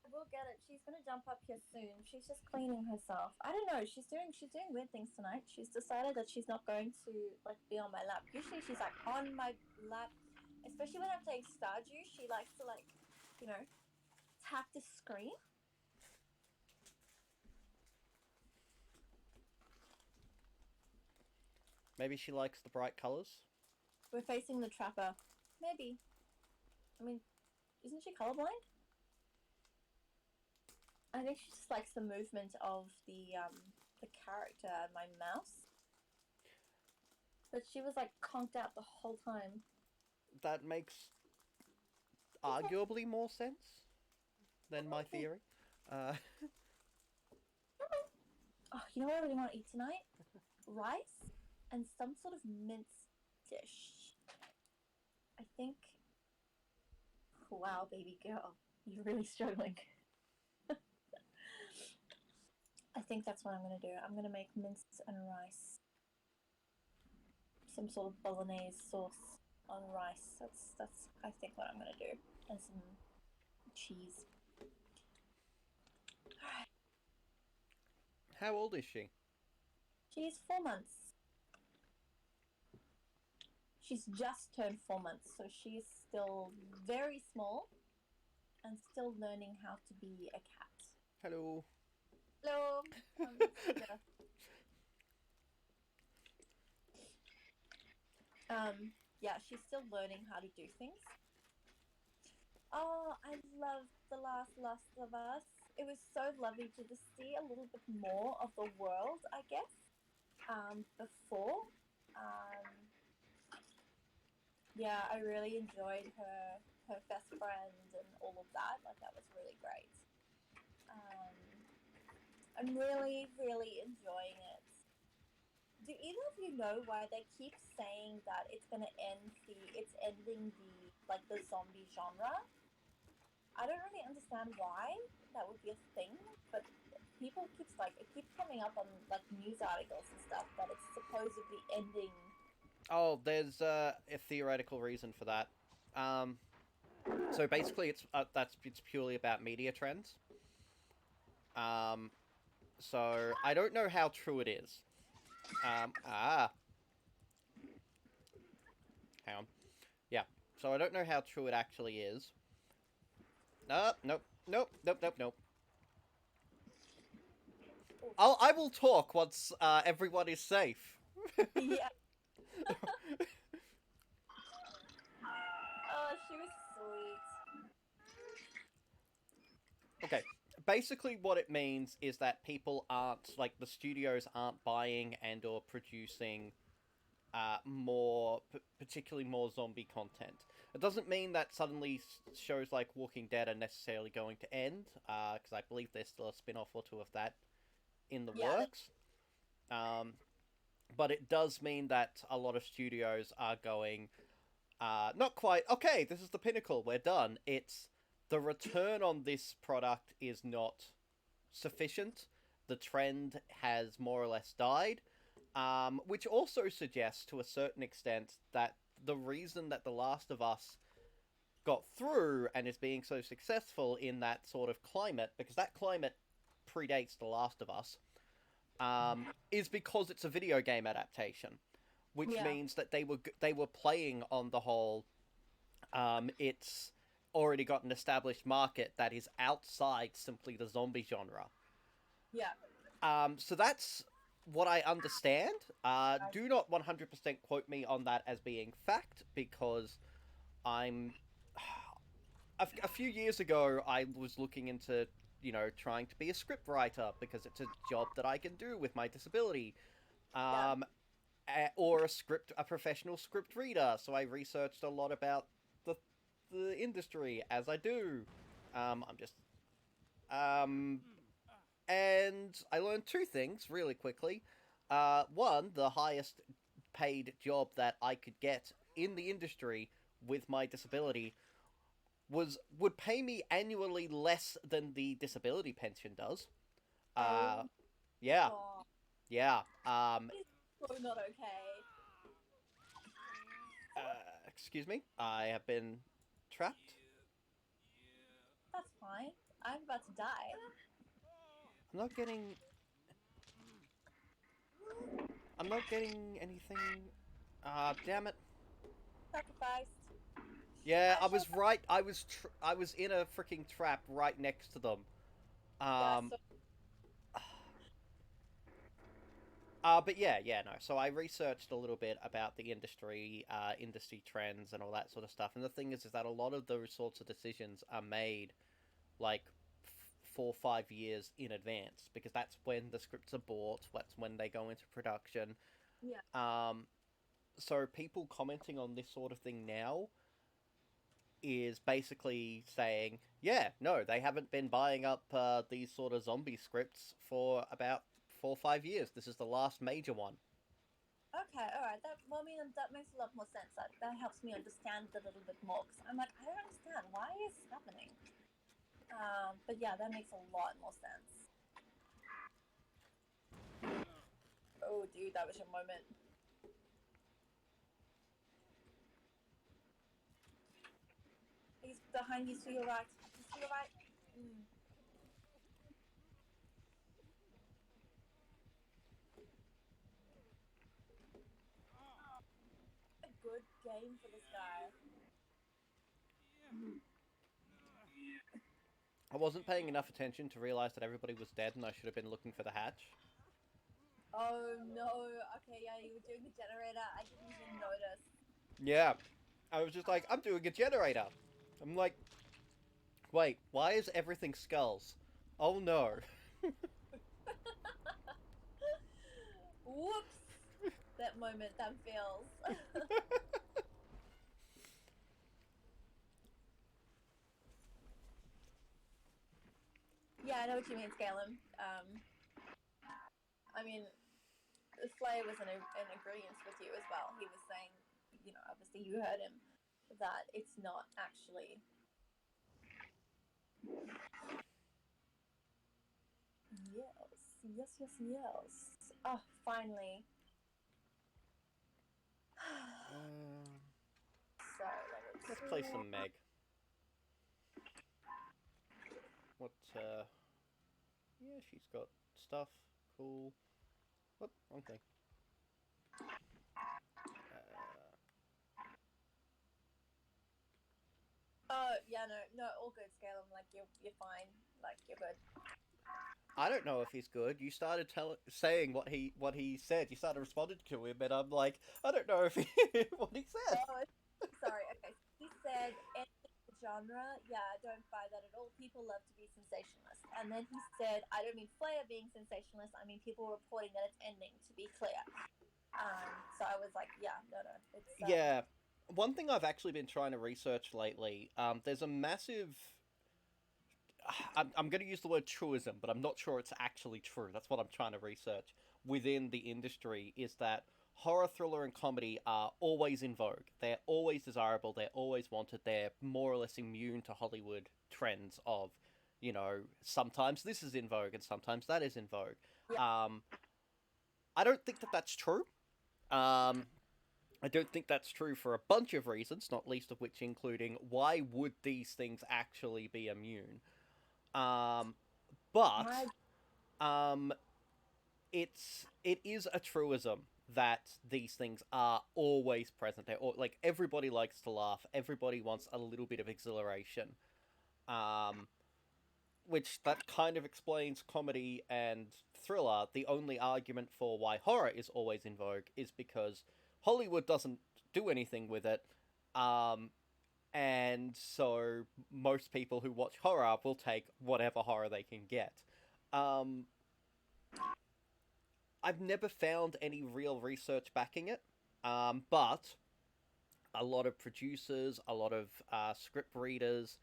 I will get it. she's gonna jump up here soon. She's just cleaning herself. I don't know. She's doing weird things tonight. She's decided that she's not going to like be on my lap. Usually she's like on my lap, especially when I'm playing Stardew. She likes to like, you know, tap the screen. Maybe she likes the bright colors. We're facing the trapper. Maybe. I mean, isn't she colorblind? I think she just likes the movement of the character and my mouse. But she was like conked out the whole time. That makes arguably more sense than my theory. Uh, Oh, you know what I really want to eat tonight? Rice and some sort of mince dish. I think. Wow, baby girl, you're really struggling. I think that's what I'm gonna do. I'm gonna make mince and rice. Some sort of bolognese sauce on rice. That's I think what I'm gonna do. And some cheese. how old is she? She's 4 months. She's just turned 4 months, so she's still very small and still learning how to be a cat. Hello. Hello. Yeah. Yeah, she's still learning how to do things. Oh, I love the Last of Us. It was so lovely to just see a little bit more of the world, I guess. Before. Um, yeah, I really enjoyed her best friend and all of that. Like that was really great. Um, I'm really, really enjoying it. Do either of you know why they keep saying that it's ending the zombie genre? I don't really understand why that would be a thing, but people keeps like it keeps coming up on like news articles and stuff that it's supposedly ending. Oh, there's a theoretical reason for that. Um, so basically, it's purely about media trends. Um, so I don't know how true it is. Ah, hang on. Yeah. So I don't know how true it actually is. Nope, nope, nope, nope, nope. I will talk once everyone is safe. Yeah. Oh, she was sweet. Okay. Basically, what it means is that people aren't like the studios aren't buying and or producing particularly more zombie content. It doesn't mean that suddenly shows like Walking Dead are necessarily going to end, because I believe there's still a spin-off or two of that in the Yeah. works. Um, but it does mean that a lot of studios are going, not quite, okay, this is the pinnacle, we're done. It's the return on this product is not sufficient. The trend has more or less died, which also suggests to a certain extent that the reason that The Last of Us got through and is being so successful in that sort of climate, because that climate predates The Last of Us, is because it's a video game adaptation, which Yeah. means that they were playing on the whole. It's already got an established market that is outside simply the zombie genre. Yeah. So that's what I understand. Do not 100% quote me on that as being fact, because I'm. A few years ago, I was looking into, trying to be a script writer because it's a job that I can do with my disability. Yeah. Um, or a professional script reader. So I researched a lot about the the industry as I do. I'm just um, and I learned two things really quickly. One, the highest paid job that I could get in the industry with my disability would pay me annually less than the disability pension does. Uh, Oh yeah, god. yeah. He's so not okay. Excuse me, I have been trapped. That's fine. I'm about about to die. I'm not getting. I'm not getting anything. Ah, damn it. Sacrificed. Yeah, I I shall. was right. I was in a freaking trap right next to them. Yeah, Um. so But yeah, no. So I researched a little bit about the industry, industry trends, and all that sort of stuff. And the thing is that a lot of those sorts of decisions are made like 4 or 5 years in advance because that's when the scripts are bought. That's when they go into production. yeah. Um, so people commenting on this sort of thing now is basically saying, yeah, no, they haven't been buying up these sort of zombie scripts for about 4 or 5 years. This is the last major one. Okay, all right. That well, I mean, that makes a lot more sense. That helps me understand it a little bit more because I'm like, I don't understand why is this happening. But yeah, that makes a lot more sense. Oh, dude, that was your moment. He's behind you to your right. He's to your right. Mm. A good game for this guy. I wasn't paying enough attention to realize that everybody was dead and I should have been looking for the hatch. Oh no. Okay, yeah, you were doing the generator. I didn't even notice. Yeah. I was just like, I'm doing a generator. I'm like, wait, why is everything skulls? Oh no. Whoops. That moment, that feels. Yeah, I know what you mean, Scalum. I mean, Flayer was in agreement with you as well. He was saying, obviously you heard him, that it's not actually. Yes. Oh, finally. Um, So, level let's play 2. some Meg. What, yeah, she's got stuff. Cool. What? Wrong thing. Oh, yeah, no, all good, Scalum. Like, you're fine. Like, you're good. I don't know if he's good. You started saying what he said. You started responding to him, and I'm like, I don't know if he what he said. Oh, sorry. Okay. He said, any genre, yeah, I don't buy that at all. People love to be sensationalist. And then he said, I don't mean Flayer being sensationalist. I mean people reporting that it's ending, to be clear. So I was like, yeah, no. It's, Yeah, one thing I've actually been trying to research lately. There's a massive. I'm going to use the word truism, but I'm not sure it's actually true. That's what I'm trying to research within the industry. Is that horror, thriller, and comedy are always in vogue. They're always desirable. They're always wanted. They're more or less immune to Hollywood trends of, sometimes this is in vogue and sometimes that is in vogue. yeah. I don't think that that's true. Um, I don't think that's true for a bunch of reasons, not least of which including why would these things actually be immune? Um, but My, um, it is a truism that these things are always present. Or like everybody likes to laugh. Everybody wants a little bit of exhilaration. Um, which that kind of explains comedy and thriller. The only argument for why horror is always in vogue is because Hollywood doesn't do anything with it. Um, and so most people who watch horror will take whatever horror they can get. Um, I've never found any real research backing it, but a lot of producers, a lot of script readers,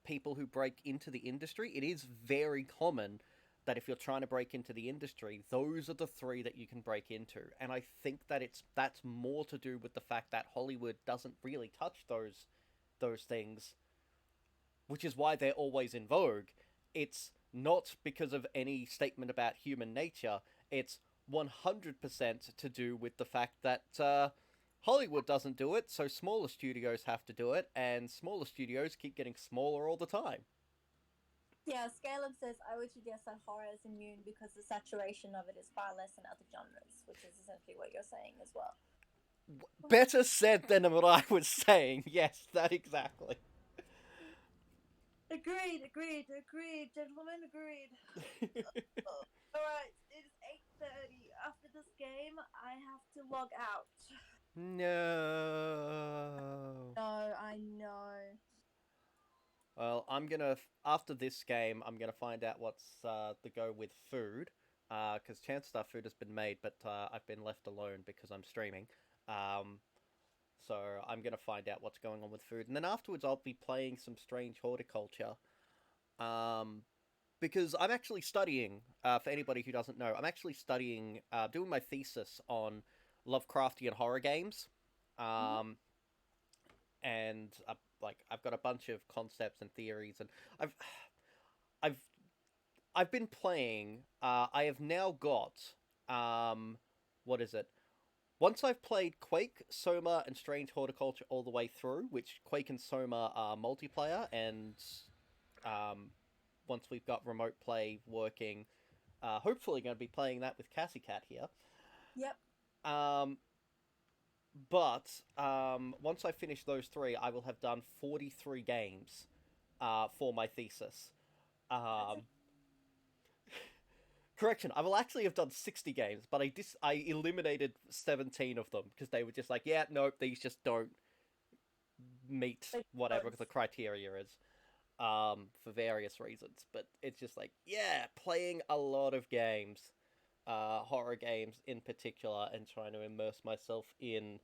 people who break into the industry, it is very common that if you're trying to break into the industry, those are the three that you can break into. And I think that that's more to do with the fact that Hollywood doesn't really touch those things, which is why they're always in vogue. It's not because of any statement about human nature. It's 100% to do with the fact that Hollywood doesn't do it, so smaller studios have to do it, and smaller studios keep getting smaller all the time. Yeah, Scalum says, I would suggest that horror is immune because the saturation of it is far less than other genres, which is essentially what you're saying as well. Better said than what I was saying. Yes, that exactly. Agreed, gentlemen, agreed. Alright, it is 8:30. After this game, I have to log out. No. No, I know. Well, I'm gonna after this game, I'm gonna find out what's the go with food, because chances are food has been made, but I've been left alone because I'm streaming. Um, so I'm gonna find out what's going on with food, and then afterwards I'll be playing some strange horticulture. Um, because I'm actually studying. For anybody who doesn't know, I'm actually studying, doing my thesis on Lovecraftian horror games. Mm-hmm. Um, and like I've got a bunch of concepts and theories, and I've I've I've been playing. I have now got what is it? Once I've played Quake, Soma, and Strange Horticulture all the way through, which Quake and Soma are multiplayer, and um, once we've got remote play working, hopefully going to be playing that with Cassie Cat here. Yep. Um, but once I finish those three, I will have done 43 games for my thesis. That's a Um, Correction, I will actually have done 60 games, but I eliminated 17 of them because they were just like, yeah, nope, these just don't meet big whatever words. the criteria is, for various reasons. But it's just like, yeah, playing a lot of games, horror games in particular, and trying to immerse myself in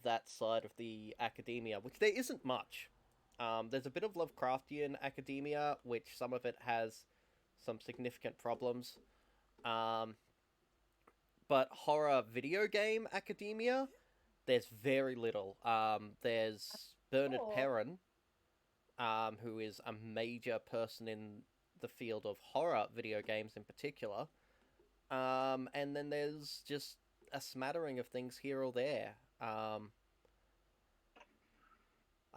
that side of the academia, which there isn't much. There's a bit of Lovecraftian academia, which some of it has some significant problems. Um, but horror video game academia, there's very little. There's Bernard Oh, Perrin, who is a major person in the field of horror video games in particular. And then there's just a smattering of things here or there. I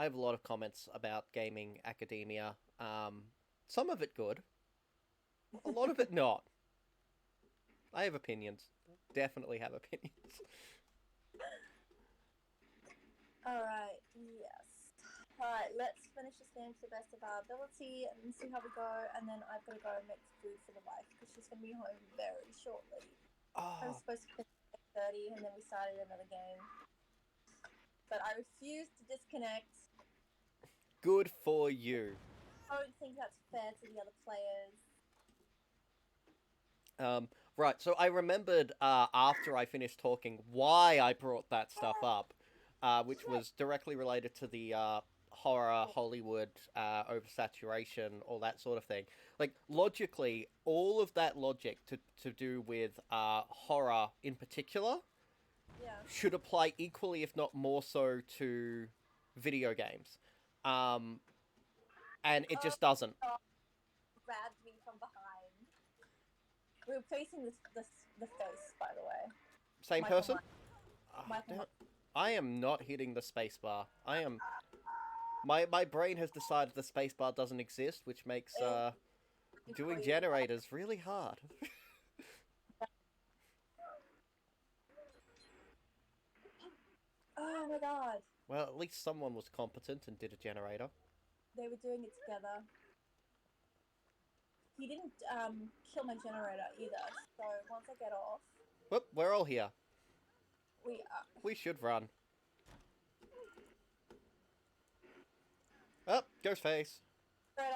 have a lot of comments about gaming academia. Some of it good, a lot of it not. I have opinions. Definitely have opinions. alright, yes. Alright, let's finish this game to the best of our ability and see how we go. And then I've got to go and make food for the wife because she's going to be home very shortly. I was Oh, supposed to finish at 30 and then we started another game. But I refuse to disconnect. good for you. I don't think that's fair to the other players. Right, so I remembered after I finished talking why I brought that stuff up, which Shit. was directly related to the horror, Hollywood, oversaturation, all that sort of thing. Like, logically, all of that logic to do with horror in particular Yeah. should apply equally, if not more so, to video games. Um, and it Oh, just doesn't. God. Grabbed me from behind. We were facing the face, by the way. Same Michael person? Myers. Oh, Michael damn. Myers. I am not hitting the spacebar. I am. My brain has decided the spacebar doesn't exist, which makes Before doing you. generators really hard. Oh my god. Well, at least someone was competent and did a generator. They were doing it together. He didn't kill my generator either. So once I get off, Whoop, we're all here. we We should run. Oh, Ghostface.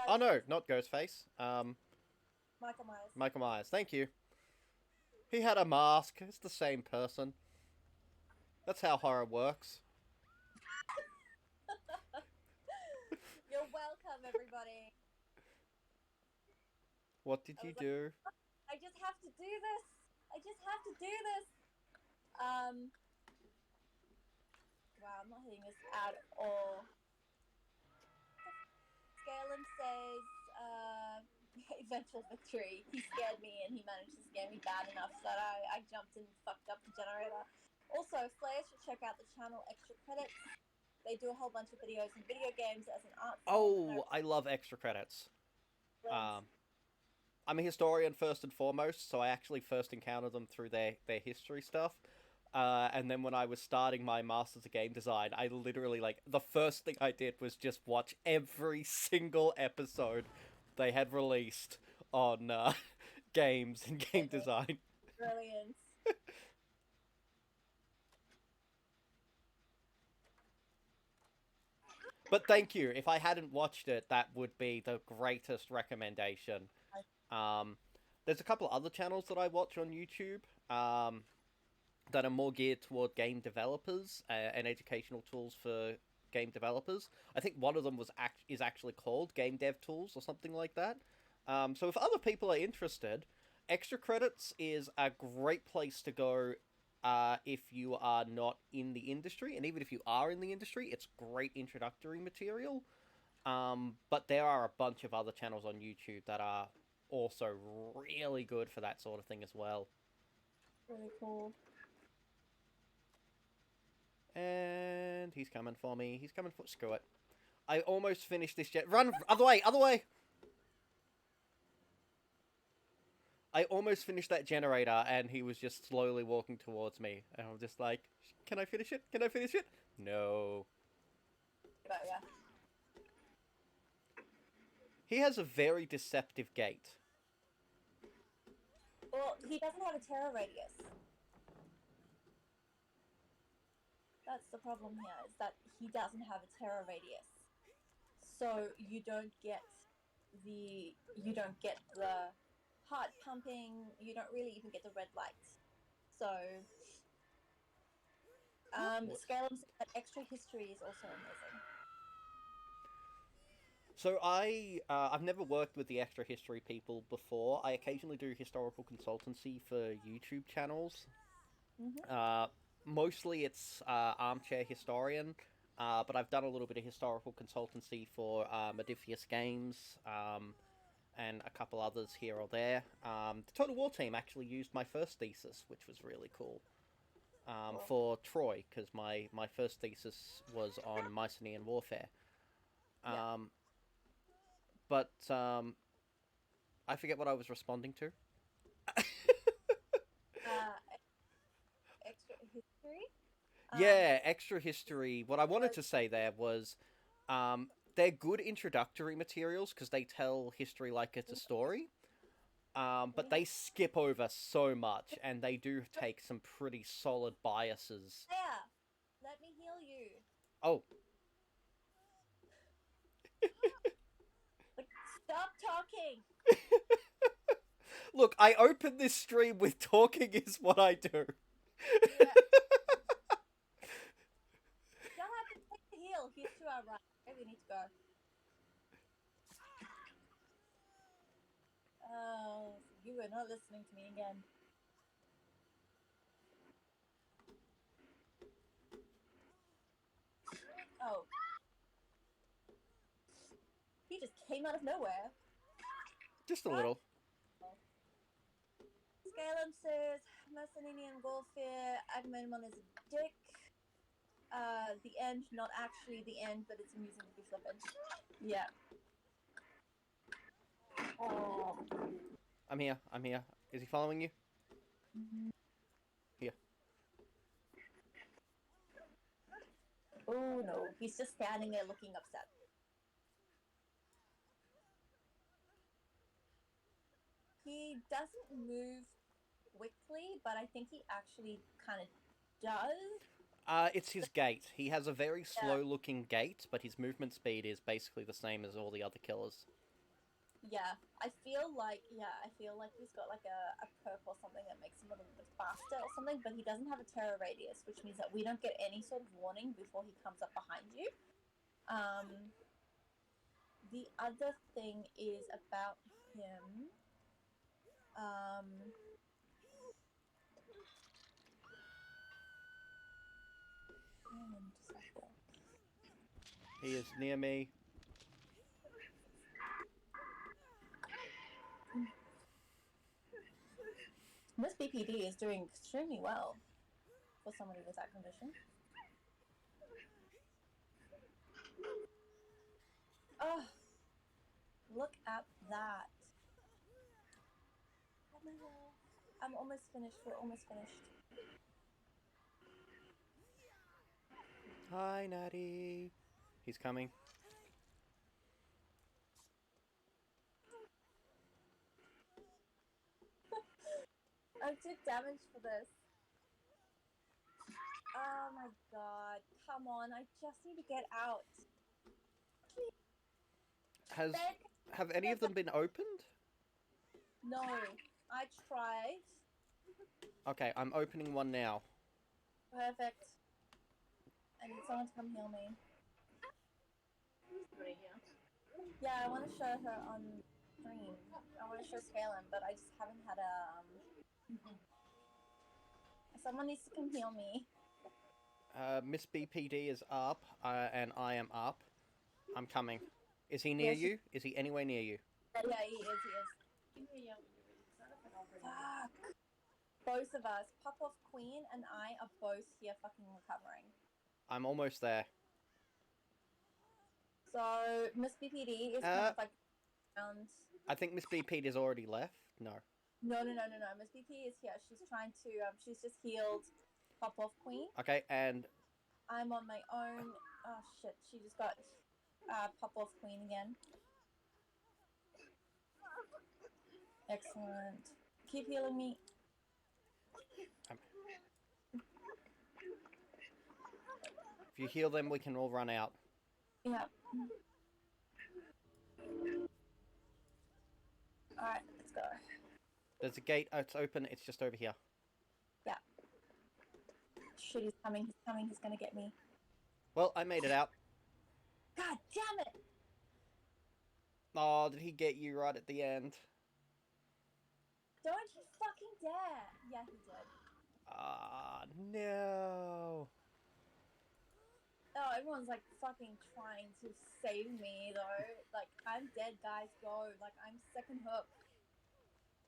Oh no, not Ghostface. Michael Myers. Michael Myers. Thank you. He had a mask. It's the same person. That's how horror works. You're welcome, everybody. What did I you was like, do? I just have to do this. I just have to do this. Um. Wow, I'm not hitting this at all. Scalum says, eventual victory. He scared me and he managed to scare me bad enough that I jumped and fucked up the generator. Also, Flayer should check out the channel Extra Credits. They do a whole bunch of videos and video games as an art form. Oh, I love extra credits. Wins. Um, I'm a historian first and foremost, so I actually first encountered them through their history stuff. And then when I was starting my Masters of Game Design, I literally, like, the first thing I did was just watch every single episode they had released on games and game design. Brilliant. But thank you. If I hadn't watched it, that would be the greatest recommendation. Um, there's a couple of other channels that I watch on YouTube that are more geared toward game developers and educational tools for game developers. I think one of them is actually called Game Dev Tools or something like that. So if other people are interested, Extra Credits is a great place to go if you are not in the industry, and even if you are in the industry, it's great introductory material. But there are a bunch of other channels on YouTube that are also really good for that sort of thing as well. Really cool. And he's coming for me. He's coming for... Screw it. I almost finished this jet. Run! Other way! Other way! I almost finished that generator, and he was just slowly walking towards me. And I'm just like, can I finish it? Can I finish it? No. But yeah. He has a very deceptive gait. Well, he doesn't have a terror radius. That's the problem here, is that he doesn't have a terror radius. So you don't get the heart pumping, you don't really even get the red lights. So Scalum said that extra history is also amazing. So I've never worked with the extra history people before. I occasionally do historical consultancy for YouTube channels. Mm-hmm. Mostly it's armchair historian, but I've done a little bit of historical consultancy for Modifius Games and a couple others here or there. The Total War team actually used my first thesis, which was really cool. Cool. For Troy, because my first thesis was on Mycenaean warfare. Yeah. But I forget what I was responding to. Extra history. Yeah, extra history. What I wanted to say there was they're good introductory materials because they tell history like it's a story. But they skip over so much, and they do take some pretty solid biases. Yeah, let me heal you. Oh, Like, stop talking. look, I opened this stream with talking is what I do. Yeah. You'll have to take the heal. He's to our right. Okay, we need to go. Oh, you were not listening to me again. Oh. He just came out of nowhere. Just a little. Scalum says, Macedonian warfare, Agamemnon is a dick. The end, not actually the end, but it's amusing to be flippant. Yeah. Oh. I'm here. I'm here. Is he following you? Mm-hmm. Here. Oh no, he's just standing there looking upset. He doesn't move quickly, but I think he actually kind of does. It's his gait. He has a very slow-looking gait, but his movement speed is basically the same as all the other killers. Yeah, I feel like he's got like a perk or something that makes him a little bit faster or something, but he doesn't have a terror radius, which means that we don't get any sort of warning before he comes up behind you. The other thing is about him. He is near me. This BPD is doing extremely well for somebody with that condition. Oh, Look at that. I'm almost finished. We're almost finished. Hi, Natty. He's coming. I'm too damaged for this. Oh my god. Come on. I just need to get out. Have any of them been opened? No. I tried. Okay, I'm opening one now. Perfect. I need someone to come heal me. Yeah, I want to show her on stream. I want to show Scalen, but I just haven't had a. Someone needs to come heal me. Miss BPD is up, and I am up. I'm coming. Is he near you? Is he anywhere near you? Yeah, he is. Fuck. Both of us, Pop-Off Queen and I, are both here fucking recovering. I'm almost there. So, Miss BPD is kind of like around. I think Miss BPD has already left. No. No. Miss BPD is here. She's trying to. She's just healed Pop-Off Queen. Okay, and I'm on my own. Oh shit! She just got Pop-Off Queen again. Excellent. Keep healing me. If you heal them, we can all run out. Yeah. Alright, let's go. There's a gate. Oh, it's open. It's just over here. Yeah. Shit, he's coming. He's gonna get me. Well, I made it out. God damn it! Oh, did he get you right at the end? Don't you fucking dare! Yeah, he did. Ah, no. Oh, everyone's like fucking trying to save me though. Like, I'm dead, guys, go. Like, I'm second hook.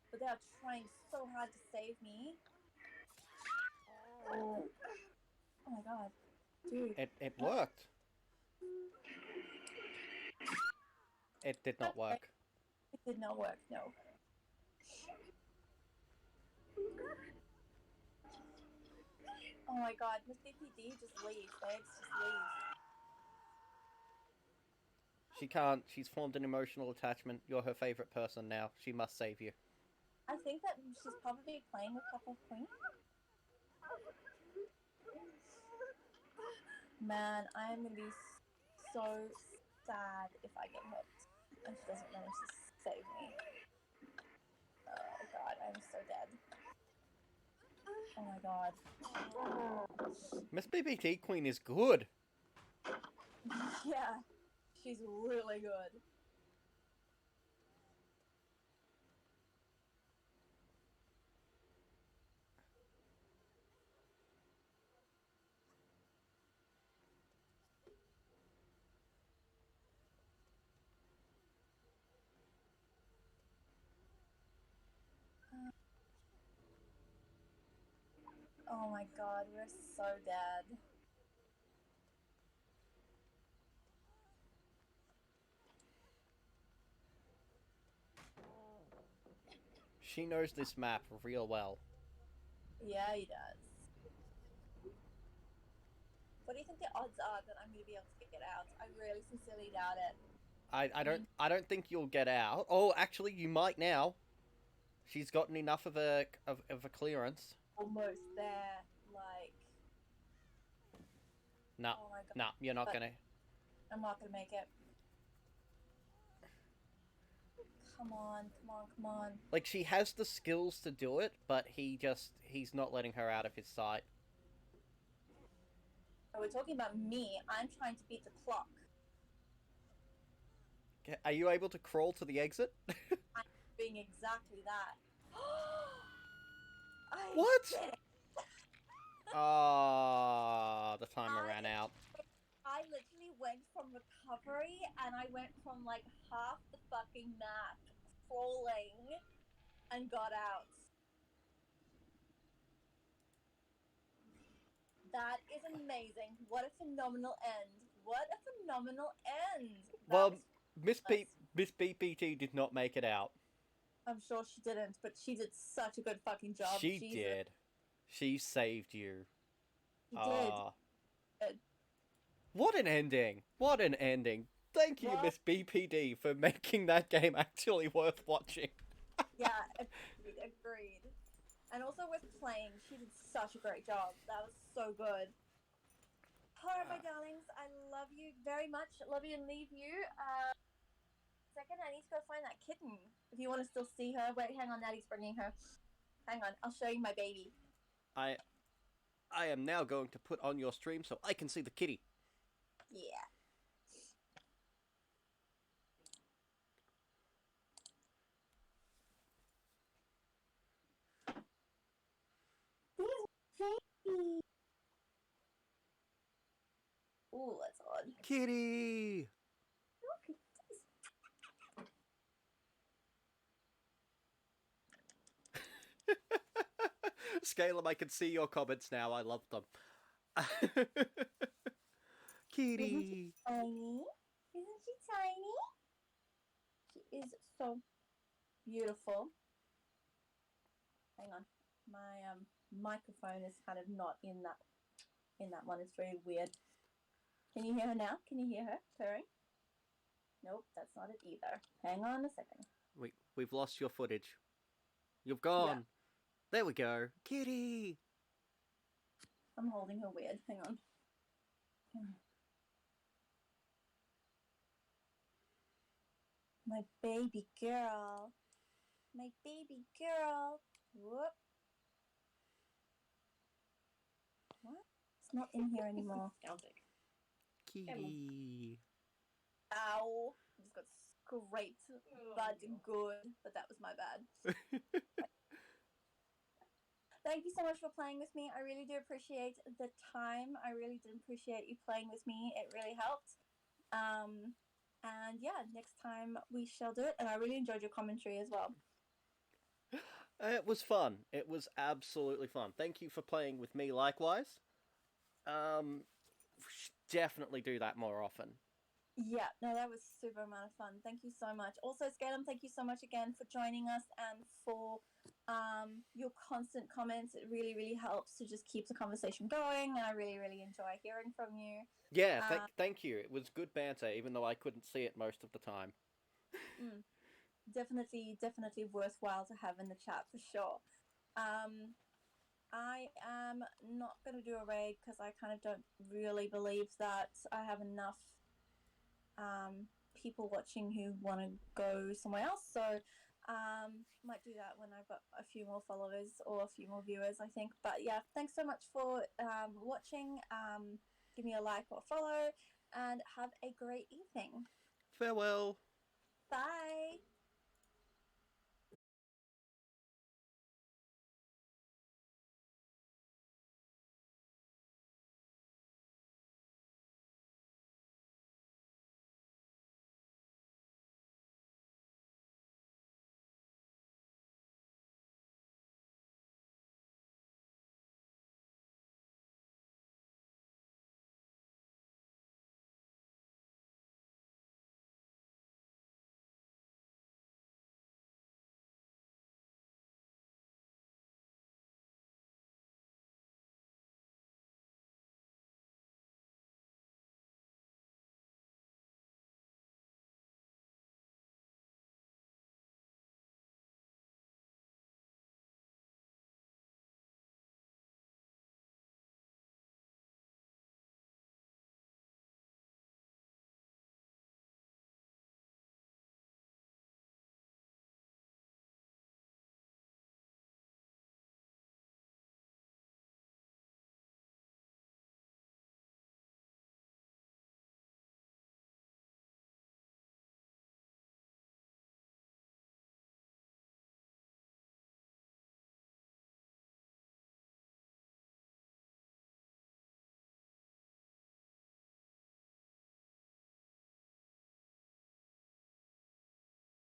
But they are trying so hard to save me. Oh my god. Dude. It worked. It did not work. It did not work, no. Oh my god, Miss BPD just leaves, babes, just leave. She can't. She's formed an emotional attachment. You're her favorite person now. She must save you. I think that she's probably playing with Pop-Off Queen. Man, I am gonna be so sad if I get hooked and she doesn't manage to save me. Oh god, I'm so dead. Oh my god. Miss BBT Queen is good. Yeah, she's really good. Oh my god, we're so dead. She knows this map real well. Yeah, he does. What do you think the odds are that I'm going to be able to get out? I really sincerely doubt it. I don't think you'll get out. Oh, actually, you might now. She's gotten enough of a clearance. Almost there, like. No, oh my god. no, you're not gonna. I'm not gonna make it. Come on. Like, she has the skills to do it, but he's not letting her out of his sight. Oh, we're talking about me. I'm trying to beat the clock. Are you able to crawl to the exit? I'm doing exactly that. What? Ah, the timer ran out. I literally went from recovery and I went from like half the fucking map crawling and got out. That is amazing. What a phenomenal end. What a phenomenal end. Well, Miss Miss BPT did not make it out. I'm sure she didn't, but she did such a good fucking job. She Jesus, did. She saved you. she did. Ah. Good. What an ending! What an ending! Thank you, Well, Miss BPD, for making that game actually worth watching. yeah, agreed, agreed. And also with playing, she did such a great job. That was so good. All right, my darlings, I love you very much. Love you and leave you. Second, I need to go find that kitten. If you want to still see her, wait, hang on, Natty's bringing her. Hang on, I'll show you my baby. I I am now going to put on your stream so I can see the kitty. Yeah. Baby. Ooh, that's odd. Kitty! Scalum, I can see your comments now. I love them. Isn't she Kitty! tiny? Isn't she tiny? She is so beautiful. Hang on, my microphone is kind of not in that one. It's very weird. Can you hear her now? Can you hear her purring? Nope, that's not it either. Hang on a second. We've lost your footage. You've gone. Yeah. There we go. Kitty! I'm holding her weird. Hang on. My baby girl. My baby girl. Whoop. What? It's not in here anymore. Kitty. Ow. I just got scraped. Bad and good, but that was my bad. Thank you so much for playing with me. I really do appreciate the time. I really did appreciate you playing with me. It really helped. And yeah, next time we shall do it. And I really enjoyed your commentary as well. It was fun. It was absolutely fun. Thank you for playing with me likewise. Definitely do that more often. Yeah, no, that was super amount of fun. Thank you so much. Also, Scalum, thank you so much again for joining us and for your constant comments. It really, really helps to just keep the conversation going, and I really, really enjoy hearing from you. Yeah, thank you. It was good banter, even though I couldn't see it most of the time. Definitely worthwhile to have in the chat for sure. I am not going to do a raid because I kind of don't really believe that I have enough people watching who want to go somewhere else. So might do that when I've got a few more followers or a few more viewers, I think. But yeah, thanks so much for watching. Give me a like or follow and have a great evening. Farewell. Bye.